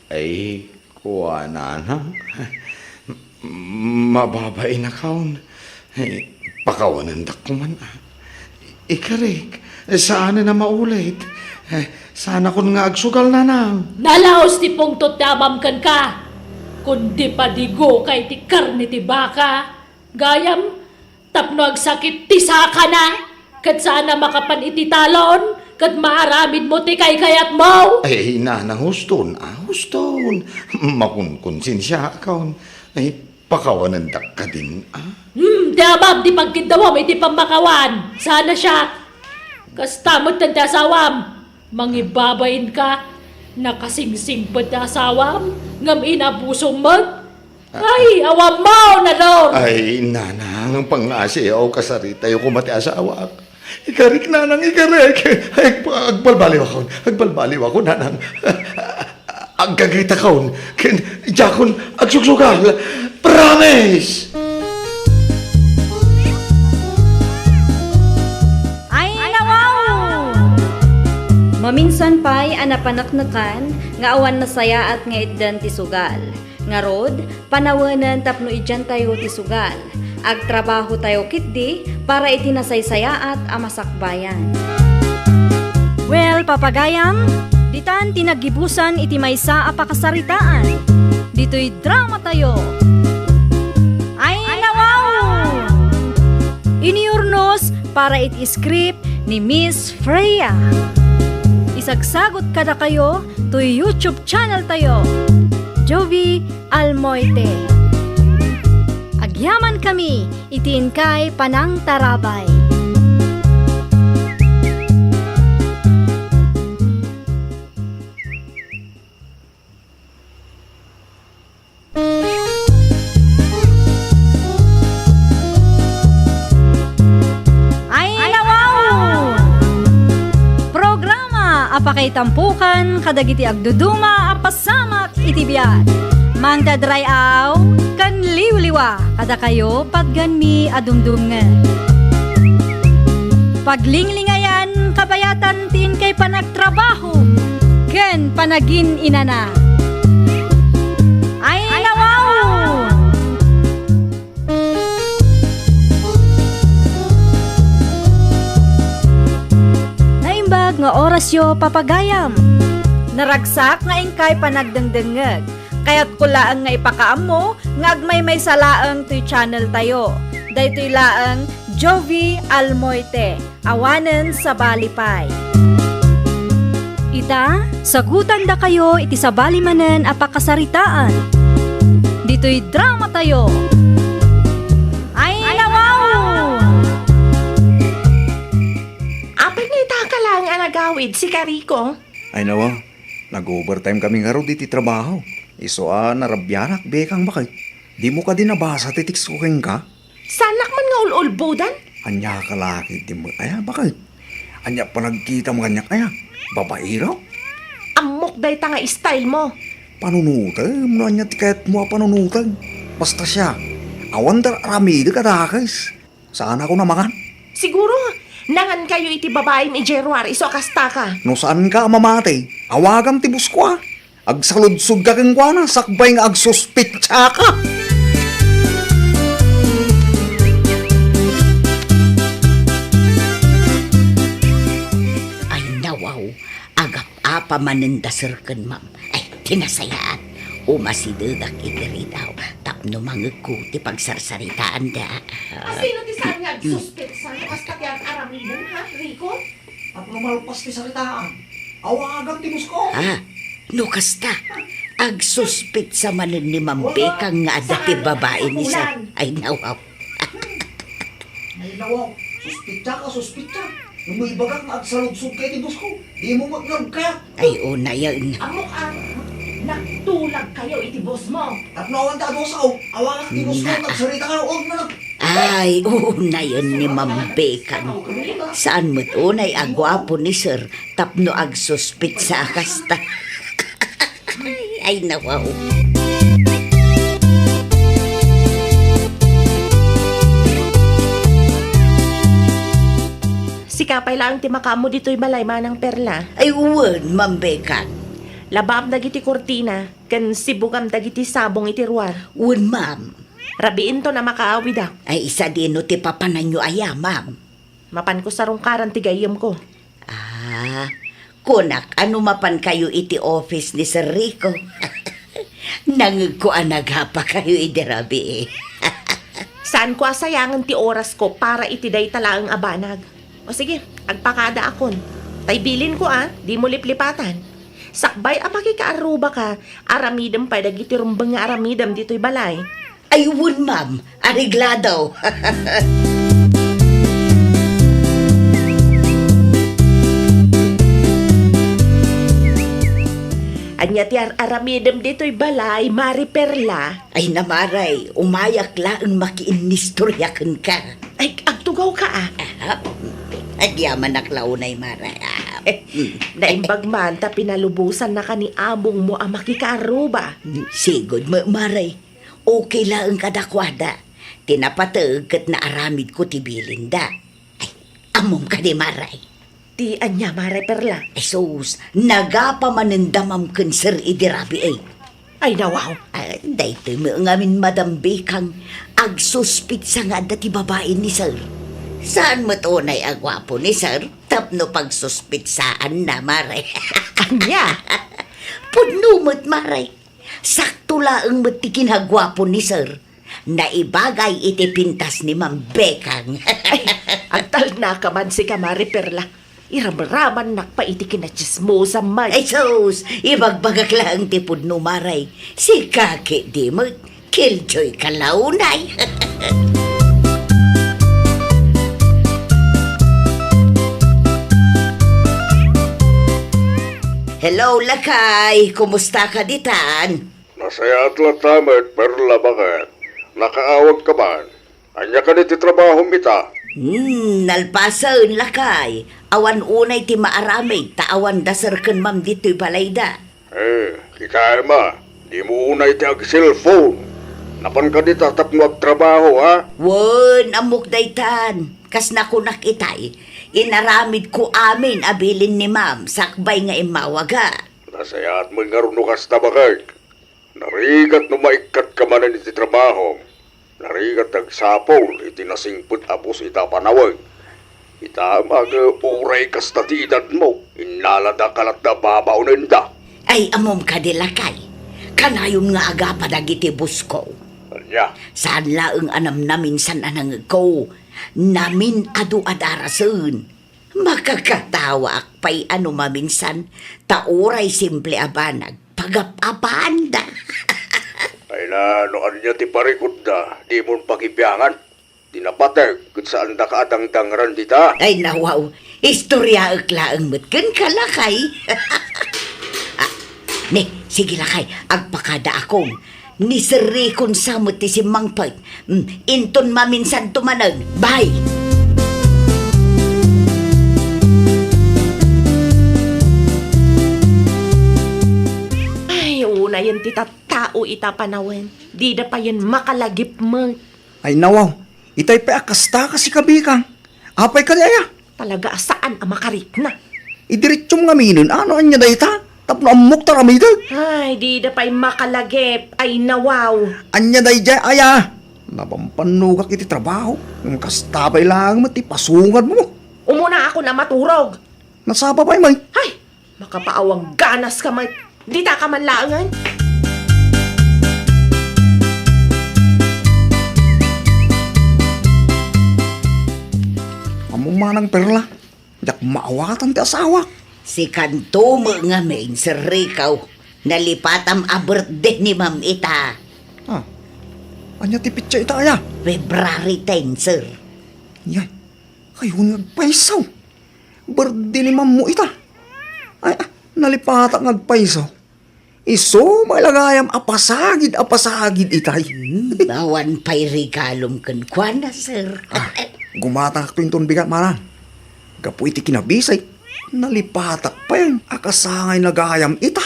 Ay, kuha na nang. Mababay na kaon. Ay, pakawanan da kuman. Ikarig, saan na maulit? Sana kun nga agsugal na nang. Nalaos ti pungtot ti amam kan ka. Kundi padigo kay ti karne ti baka. Gayam, tapno agsakit ti saka na. Kat sana makapan iti talon. Kat maaramid mo ti kay kayat mo. Ay, nanang huston. Huston. Makunkonsensya kaon. Ay, pakawanan da ka din. Ti amam ti pagkindawam iti pambakawan. Sana siya. Kas tamot ng ti asawam. Mangibabayin ka. Nakasingsing pa ti asawam. Ngam inabusong mo. Ay, awam mo na doon. Ay, nanang, ang pangasiyaw kasarita yung kumati asawa. Ikarik, nanang, ikarik. Ay, agbalbaliw ako, nanang. Ang gagita kaon, jakon, agsugsugal. Promise! Ay, nawaw! Maminsan pa'y anapanaknakan, nga awan na saya at nga iddan ti sugal. Nga rod, panawanan tapno idyan tayo ti sugal. Agtrabaho tayo kitdi para itinasaysaya at amasakbayan. Well, papagayam, ditan tinagibusan iti maysa a pakasaritaan. Dito'y drama tayo. Ay, nawaw! Iniurnos para iti script ni Miss Freya. Isagsagot kada kayo to YouTube channel tayo. Jovi Almoite. Agyaman kami, itiin kay Panang Tarabay. Ay, nawaw! Programa apakay tampukan kadagiti agduduma apasamak iti biyan. Mang dadrayaw, kan liwliwa, kada kayo patgan mi adumdungan. Paglinglingayan, kabayatan tin kay panagtrabaho, ken panagin inana. Ay nawaw! Naimbag nga oras yo papagayam. Naragsak nga ingkay panagdengdengeg. Kaya't kulaang nga ipakaam mo, nga agmay may salaang to'y channel tayo. Daytoy laang Jovi Almoite, awanen sa Balipay. Ita, sagutan da kayo iti sa balimanen apakasaritaan. Dito'y drama tayo. Ay nawaw! Apit nita ka lang ang nagawid si Kariko. Ay nawa, nag-overtime kami nga ro diti trabaho. Iso narabyanak, bekang bakay. Di mo ka din nabasa titiks ko keng ka? Sanak man nga ululbudan. Anya ka laki, di mo, aya bakay. Anya pa nagkita mo kanya kaya. Babae raw. Amok day ta nga style mo. Panunutag, no anya tikayat mo panunutag. Basta siya, awan dar aramida ka dakis. Saan ako namakan? Siguro, nangan kayo iti babae ni Jeruar, iso kasta ka. No saan ka mamate? Awagam tibus ko Agsaludsug ka keng kwa na, sakbay nga agsuspitsa ka. Ay nawaw, agap-apa manendasarkan ma'am. Ay, tinasayaan. Umasidadak iti daw. Tapno mangagkuti pagsarsaritaan da. Sino ti saan nga suspetsa no kasta ti aramidan ha, Rico? At lumalpas ti saritaan. Awagam tibus ko. No kasta, agsuspit sa manen ni Mambekang nga dati babae ni sa... Ay nawaw. Ay nawaw, suspitsa. Yung may bagak na agsaludsug kay tibus ko. Di mo maglab ka. Ay una yan. Amok nagtulag kayo iti boss mo. At nawan ta dosaw, awagam tibus ko, nagsarita ka huwag na. Ay, una yan ni Mambekang. Saan mo't unay agwapo ni Sir, tapno agsuspit sa kasta. Ay nawaw. Sikapay lang ti makamo dito'y balay manang perla. Ay uwan, Mambekang. Labab dagiti kortina, kan sibukam dagiti sabong iti ruar. Uwan, ma'am. Rabiin to na makaawi da. Ay isa din no ti papanan nyo aya, ma'am. Mapan ko sa rungkaran ti gayam ko. Kunak, ano mapan kayo iti office ni Sir Rico? Nangag ko anagapa kayo idirabi eh. Saan ko asayangan ti oras ko para iti day talaang abanag? O sige, agpakada akon. Taybilin ko di mo liplipatan. Sakbay apakikaaruba ka, aramidam pa dagiti rumbang nga aramidam dito'y balay. Ayun, ma'am. Arigladaw. Anya ti aramidam dito'y balay, Mari Perla. Ay namaray, umayak laang makiinistoryakan ka. Ay, agtugaw ka Agyaman naklaunay, maray. Naimbag man ta pinalubusan na ka ni abong mo ang makikaaruba. Sigod, maray. Okay lang kadakwada. Tinapatag kat na aramid ko tibilin da. Ay, amom ka di maray. Ti anya, Mari Perla. Ay sus, nagapamanandamam kan Sir idirabi eh. Ay, nawaw. Dahito mo ngamin madambi kang agsuspit sa nga dati babae ni Sir. Saan mo tunay agwapo ni Sir? Tapno pagsuspit saan na, maray. Anya? Pudnumot, maray. Sakto laang matikin hagwapo ni Sir. Naibagay iti pintas ni Ma'am Bekang. Agtal na ka man si Kamari Perla. Iramaraman nakpaitikin na chismosa man. Ay sus, ibagbagak lang ti pudno, maray. Si kaki di mo, killjoy kalaunay. Hello, Lakay. Kumusta ka ditan? Nasaya atla tamat, Perla bakit? Nakaawag ka man. Anya ka ti trabaho mita. Nalpasan, Lakay. Awan unay ti maaramay, taawan dasar kan ma'am dito'y balayda. Kita ma. Di mo unay ti ag cellphone. Napan ka di tatap mo ag trabaho, ha? Wen, amok daytan. Kas na ko nakitay, inaramid ko amin abilin ni ma'am, sakbay nga imawaga. Nasayat mo nga runo kas tabakag. Narigat no maikat ka manan iti trabaho. Narigat ag sapol, iti nasingput apos ita panawag. Ita mag-uray kas tatidad mo. Inalada kalat na babaw nenda. Ay, amom kadilakay. Kanayon nga aga padagiti busko. Anya, Saan laeng anam namin san anang ko. Namin adu adarasun. Makakatawa akpay ano maminsan. Tauray simple abanag. Pagapapanda. ay na no anya ti parikot da. Di mo pakipiangan. Dinapatag kung saan da kaadang-dangran dita. Ay nawaw. Istorya laeng metken kalakay. Sige lakay. Agpakada akong. Ni seri kon samot ti si Mangpag. Inton maminsan tumanag. Bye! Ay, una yan ti tao ita panawen. Di da pa yan makalagip mo. Ay nawaw, itay pa akasta kasi kabikang. Apay ka daya. Talaga saan ang makarit na? Idiretsyong nga minun, ano anya dayta? Tapno amok taramidag. Ay, di da pa'y makalagip. Ay, nawaw. Anya dayjay, aya. Napampanugak iti trabaho. Yung kastabay lang mo, ti pasungan mo. Umuna ako na maturog. Nasaba pa may. Ay, makapaawang ganas ka man. Di ta ka man laangan. Among manang perla. Yak maawatan ti asawa. Si kanto mo nga main serikaw. Nalipatam a birthday ni Ma'am Ita. Ah, anya ti pitsa ita aya. February 10, sir. Yan, kayo nagpaisaw. Birthday ni mamu ita. Ay, nalipata ngagpaisaw. Iso, malagayam apasagid itay. Bawan pa'y regalom kan kwa na, sir. Gumatak pinton bigat mana. Gapu iti kinabisay. Nalipatak pa yan. Akasangay nagayam ita.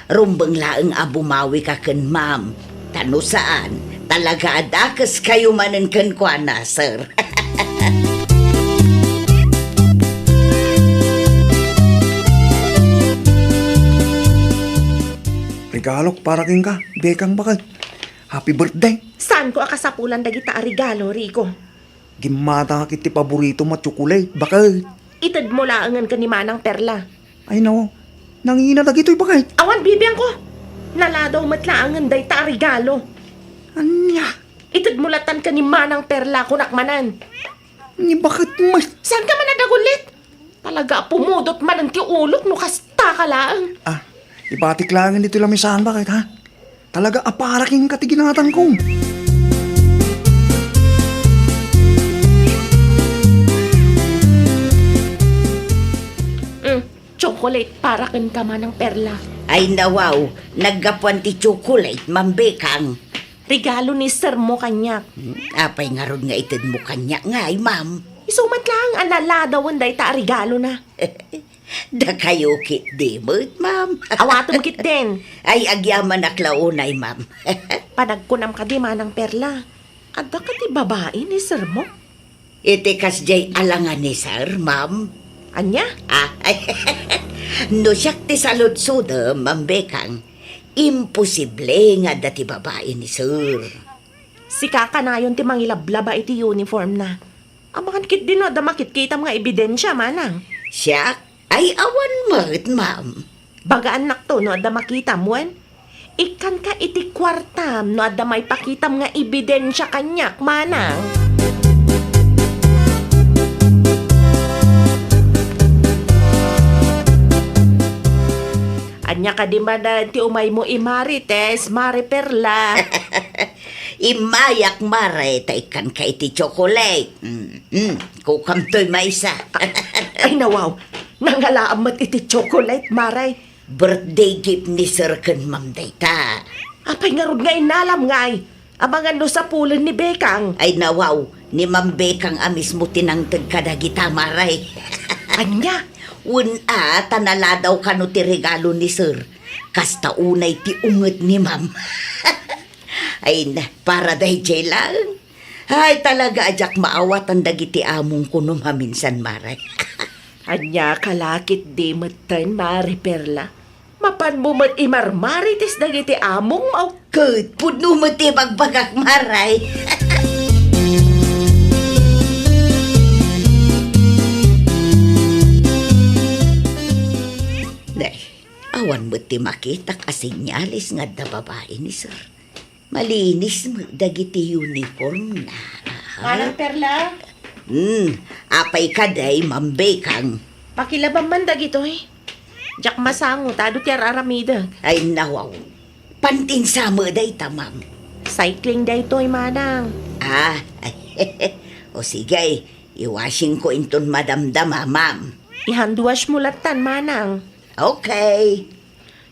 Rumbang laeng abumawi ka kan ma'am. Tano saan? Talaga adakas kayo manen kan kwa na, sir. Regalok para king ka. Bekang bakal. Happy birthday. Saan ko akasapulan dagita a regalo, Rico? Gimata ka kiti paborito mo tsukulay. Bakal. Itad mo laangan ka ni Manang Perla. Ay nawa. Nangina na gito'y bakal. Awan, bibiyang ko. Naladaw matlaangan day ta regalo. Anya. Itad mulatan ka ni Manang Perla kunakmanan. Ni bakit may. Saan ka man nadagulit? Talaga pumudot man ang tiulok no kasta ka laang. Ah, ibatik lang dito lang saan bakit ha? Talaga aparaking katiginatan ko. Chocolate para kan ka Manang Perla. Ay nawaw, naggapuan ti chocolate, mambekang. Regalo ni sir mo kanyak. Apay nga ron nga itid mo kanya nga ay, ma'am. Isumat lang ang laladawan day ta regalo na. Da kayo kit di mo, ma'am. Awatom kit din. Ay, agyaman aklaunay, ma'am. Panagkunam ka di Manang Perla. Ada ka ti babae ni sir mo? Iti kasjay alangan ni sir, ma'am. Anya? No siyak ti salud-suda, mambekang, imposible nga dati babae ni sir. Si kakanayon ti mangilablaba iti uniform na. Amakan kit din no, damakit kita mga ebidensya, Manang. Siyak? Ay awan mat, ma'am. Bagaan nakto no, ada makita muan. Ikan ka iti kwartam no, ada may pakitam nga ebidensya kanyak, Manang. Anya ka di man ti umay mo imarites, Mari Perla. Imayak mare, taikan ka iti chocolate. Kukam to'y maisa. Ay nawaw, nangalaamat iti chocolate, Maray. Birthday gift ni Sir Ken Ma'am Dayta. Apay nga rod nga inalam ngay. Abangan no sa pulan ni Bekang. Ay nawaw, ni Ma'am Bekang amis mo tinangtag kadagita maray. Anya? Una, tanala daw kano ti regalo ni Sir. Kasta unay ti unget ni ma'am. Ay na, para dahi jay lang. Ay talaga ajak maawat ang dagiti among kuno maminsan maray. Anya kalakit di matan, Mari Perla. Mapan mo mat imarmaritis dagiti among mau. Kud, puno mo ti magbagak maray. Day, awan mo ti makita kasinyalis nga da babae ni sir. Malinis mo dagiti uniform na. Manang Perla, Apay ka day, mambay kang. pakilabang man dagito eh. Jak masango, tado ti aramida. Ay nawaw. Pantinsa mo day tamam. Cycling day to'y manang. Ah, o sige, iwashing ko inton madamdama, ma'am. Ihanduwas mo latan, manang. Okay.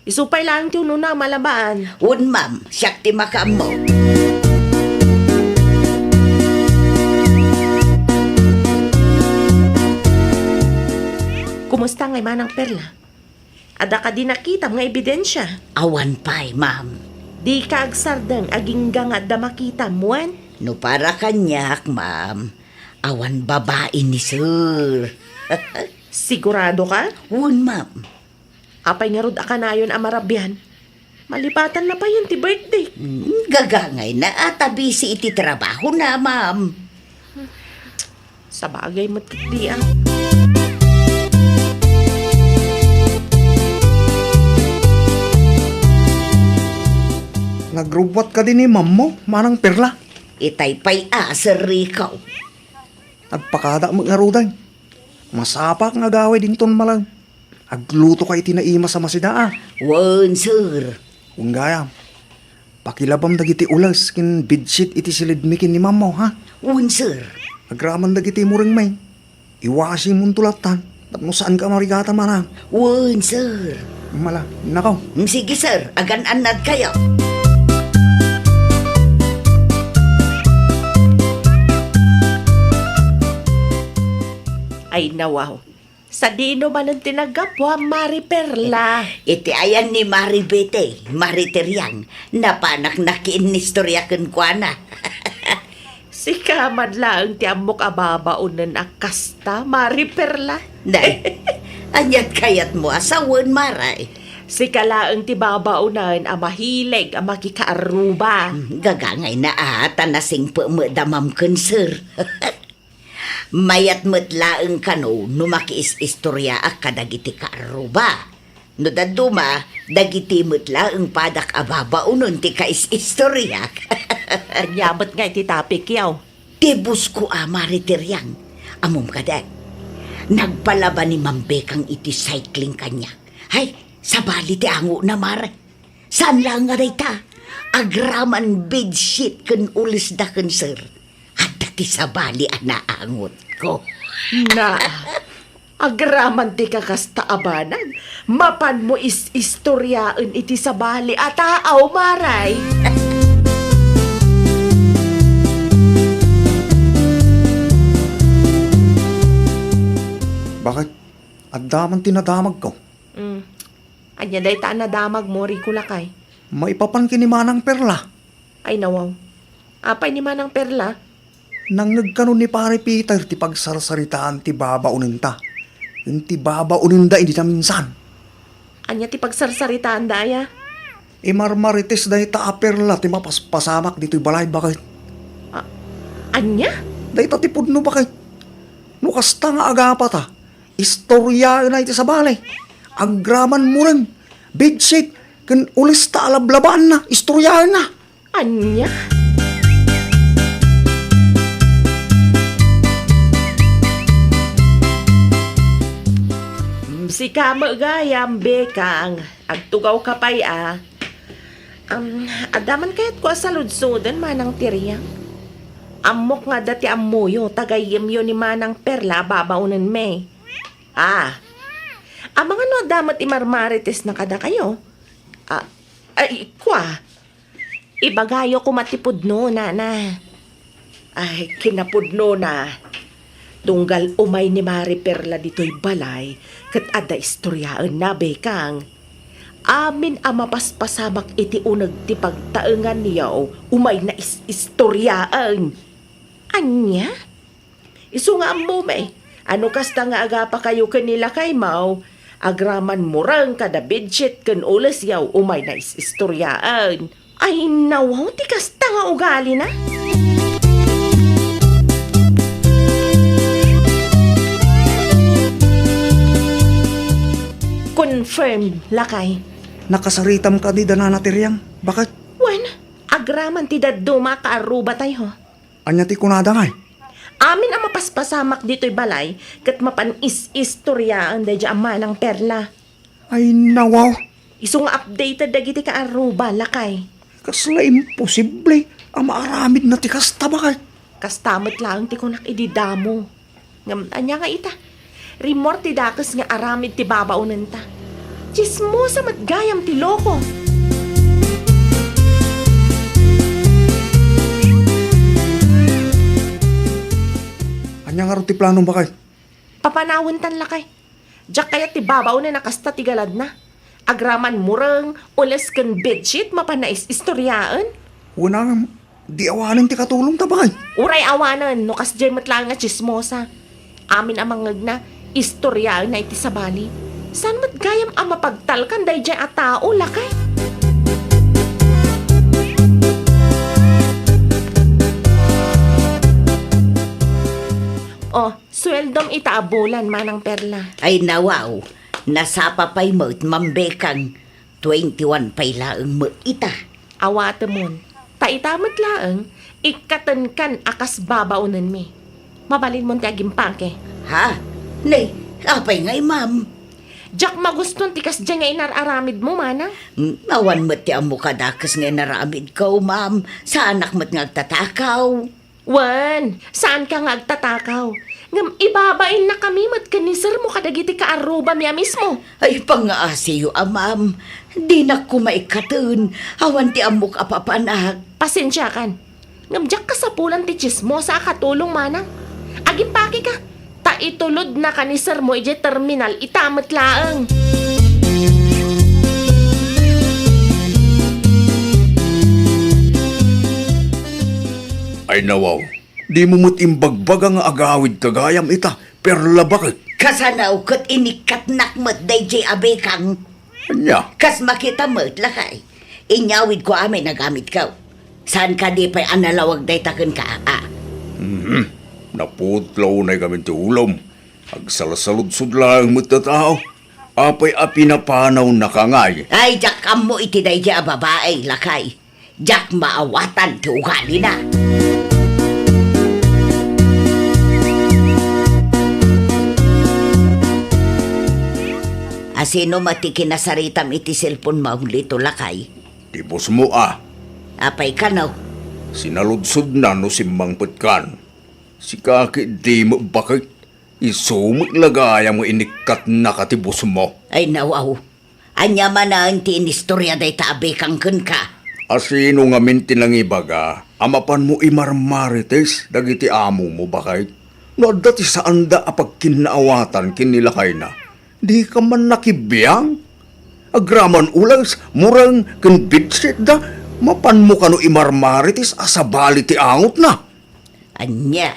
Isupay lang ti uno na malabaan. Un, ma'am, siyak ti makam mo. Kumusta ngay manang Perla? Ada ka di nakita mga ebidensya. Awan pa'y, ma'am. Di ka agsardang aging nga da makita muan. No para kanyak, ma'am. Awan babae ni sir. Sigurado ka? Un, ma'am. Apay nga rod akanayon amarabyan. Malipatan na pa yun ti birthday. Gagangay na at busy iti trabaho na, ma'am. Sa bagay mo titian. Nagrubwat ka din ni ma'am mo, Manang Perla. Itay pa'y sir Rico. Nagpakada mo nga ruday. Masapak nga gaway din ton malang. Agluto ka itinaima sa masida Wan, sir. Kung gaya, pakilabam dagiti ulas kin bedsheet iti silidmikin ni ma'am mo, ha? Wan, sir. Agraman dagiti mo ring may. Iwasin mong tulatan. Tapno saan ka marigata manang. Wan, sir. Mala, nakaw. Sige, sir. Agan-anad kayo. Ay nawaw. Sa dino man ang tinagapwa, Mari Perla. Iti ayan ni Maribete, Mariteriang, napanak na kiinistoryakan kwa na. Si kamad lang ti amok ababaunan akasta, Mari Perla. Day, anyat kayat mo asawan, Maray. Si kalaang ti babaunan ang mahilig ang makikaaruba. Gagangay na ata nasing pamadamam kan, sir. Mayat matlaang kano no makiis-istorya ak kadagiti kaaruba. No daduma, dagiti matlaang padak ababaunon ti kais-istorya. Anyamat nga iti topic yaw. Tibus ko Mariteryang. Amom kadag. Nagpalaba ni Mambekang iti cycling kanya. Hay, sabali ti ango na mare. Saan lang nga ta? Agraman bedsheet kan ulis da kan, sir. At dati sabali anaangot ko. Na, agraman ti kakasta abanan. Mapan mo is-istoryaan iti sabali at aaw, Maray. Bakit? At daman tinadamag ko. Anya day taan na damag mo, Rikulakay. Maipapan ki ni Manang Perla. Ay nawaw. Apay ni Manang Perla? Nang nagkanon ni Pare Peter ti pagsarsaritaan ti babaunin ta. Yung ti babaunin da hindi na minsan. Anya ti pagsarsaritaan daya? Marmarites dahi ta Perla ti mapaspasamak dito'y balay bakit. Anya? Dahi ta ti pudno bakit. Nukasta nga agapa ta. Istorya na iti sa balay. Agraman mo rin. Bedsheet. Kan ulis ta alablabaan na. Istorya na. Anya? Si kama gayam bekang agtugaw kapay adaman kayat ko sa ludsudan manang tiriyang. Amok nga dati amuyo tagayim yun ni Manang Perla babaunan me. Ang mga no damat imarmarites na kada kayo. Ay, kwa. Ibagayo ko matipudno na. Ay, kinapudno na. Tunggal umay ni Mari Perla dito'y balay, kat ada istoryaan na bekang. Amin ang mapaspasamak iti unag ti pagtaengan niyaw umay na istoryaan. Anya? Isu nga mo may. Ano kasta nga aga pa kayo kanila kay Mau? Agraman murang kada bedsheet kan ulas yaw umay na istoryaan. Ay nawaw ti kasta nga ugali na. Confirmed, lakay. Nakasaritam ka di dananatiryang. Bakit? Wen, agraman ti daduma ka aruba tayo. Anya ti kunada ngay. Amin ang mapaspasamak dito'y balay, kat mapanis-istorya ang dadya ama ng perla. Ay nawaw. Iso nga updated dagiti ka aruba, lakay. Kasla imposible. Ang maaramid na ti kasta bakit? Kastamot lang ti kunak ididamo. Ngam, anya nga ita. Rimor ti dakas nga aramid ti babaunan ta. Chismosa matgayam ti loko. Anya nga ro ti planong bakit? Papanawan tan lakay. Diyak kaya ti babaunan nakasta ti galad na. Agraman murang, ulas kan bedsheet mapanais istoryaan. Unang di awanan ti katulong ta bakit? Uray awanan, no kas dyan matlang nga chismosa. Amin ang mangag na istorya na iti sabali. San matgayam ang mapagtalkan day dyan at tao, lakay? Oh, sweldom itaabulan manang perla. Ay nawaw, nasapa pa'y mo't mambekang 21 pa'y laang mo ita. Awata mon, taitamat laang, ikatan kan akas babaunan mi. Mabalin mon ti agimpake. Ha? Nay, apay ngay ma'am. Diyak maguston tikas dyan nga inararamid mo, manang. Awan mo't ti amo kadakas nga naramid ko, ma'am. Sa anak mo't ngagtatakaw. Wan, saan ka nga agtatakaw? Ngam ibabain na kami mat kanisar mo kadagiti ka aruba miya mismo. Ay, pangaasiyo, ma'am. Di na ko maikatun. Awan ti amok apapanak. Pasensya kan. Ngam diyak kasapulan ti chismo sa katulong manang. Agimpake ka. Ta itulod na kanisar mo ije terminal itamat laang. Ay nawaw. Di mo mo't imbagbag ang agawid kagayam ita. Perla bakit? Kasanaw kat inikat nakmat day abekang. Anya? Kas makita mo't lakay. Inyawid ko amin nagamit ka. Saan ka di pa'y analawag day taken ka? Naputlaw na kami ti ulam. Agsalasalodsod lang mo't na tao. Apay api na panaw na kangay. Ay, jak mo iti day babae lakay. Jak maawatan ti ugali na. Asino matikin na saritam iti cellphone maulito lakay. Tipos mo Apay ka no. Sinaludsod na no simbang putkan. Si kaki di mo bakit? Isumot lagaya mo inikat na katibos mo. Ay nawaw. Anya man na ang tiinistorya day tabi kang kun ka. Asino nga minti lang ibaga, amapan mo imarmarites, dagiti amo mo bakit? No dati sa anda apag kinaawatan kinilakay na. Di ka man nakibiyang? Agraman ulas, murang convicted da, mapan mo ka no imarmarites asabali ti angot na. Anya.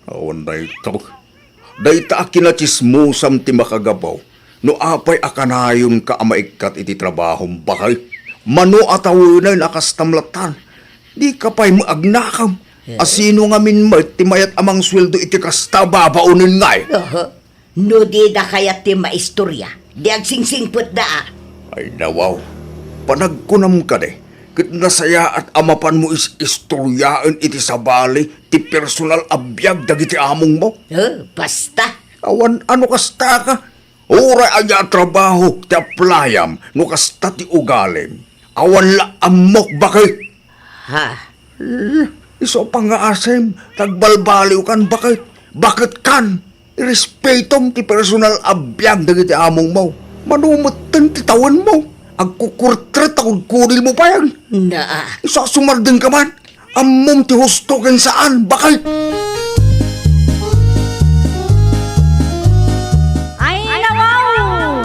Awan na ito. Dayta akinachismusam ti makagabaw. No apay akanayon ka amaikat iti trabahong bakay. Mano atawinay nakastamlatan. Di ka pa'y maagnakam. Asino nga minmat ti mayat amang sweldo iti kasta babaunin ngay. No di da kayat ti maistorya. Di agsingsingput da. Ay nawaw. Panagkunam ka de. Kit nasaya at amapan mo istoryaan iti sabali ti personal abiyag dagiti among mo. Basta. Awan ano kasta ka? Ura aya trabaho ti aplayam no kasta ti ugalim. Awan la amok bakit? Ha? Iso pa nga asem, tagbalbaliw kan bakit? Bakit kan? Irespetom ti personal abiyag dagiti among mo. Manumutan ti tawan mo. Agkukurtret akong kuril mo pa yan. Na. Isa sumardin ka man. Amom ti husto ken saan? Bakit? Ay nawaw!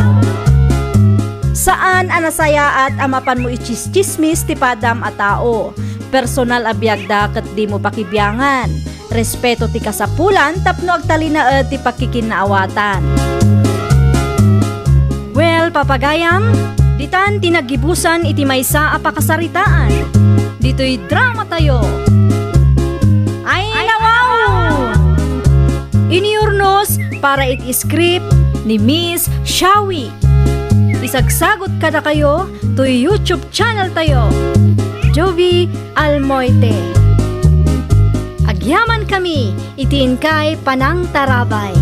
Saan ang panasaya at amapan mo ichis-chismis ti padam a tao. Personal abiyagda ket di mo pakibyangan. Respeto ti kasapulan tapno agtalinaed ti pakikinaawatan. Well, papagayam, ditan tinagibusan iti maysa a pakasaritaan. Dito'y drama tayo. Ay nawaw! Iniurnos para it script ni Miss Shawi. Isagsagot kada kayo to YouTube channel tayo. Jovi Almoite. Agyaman kami, itiin kay Panang Tarabay.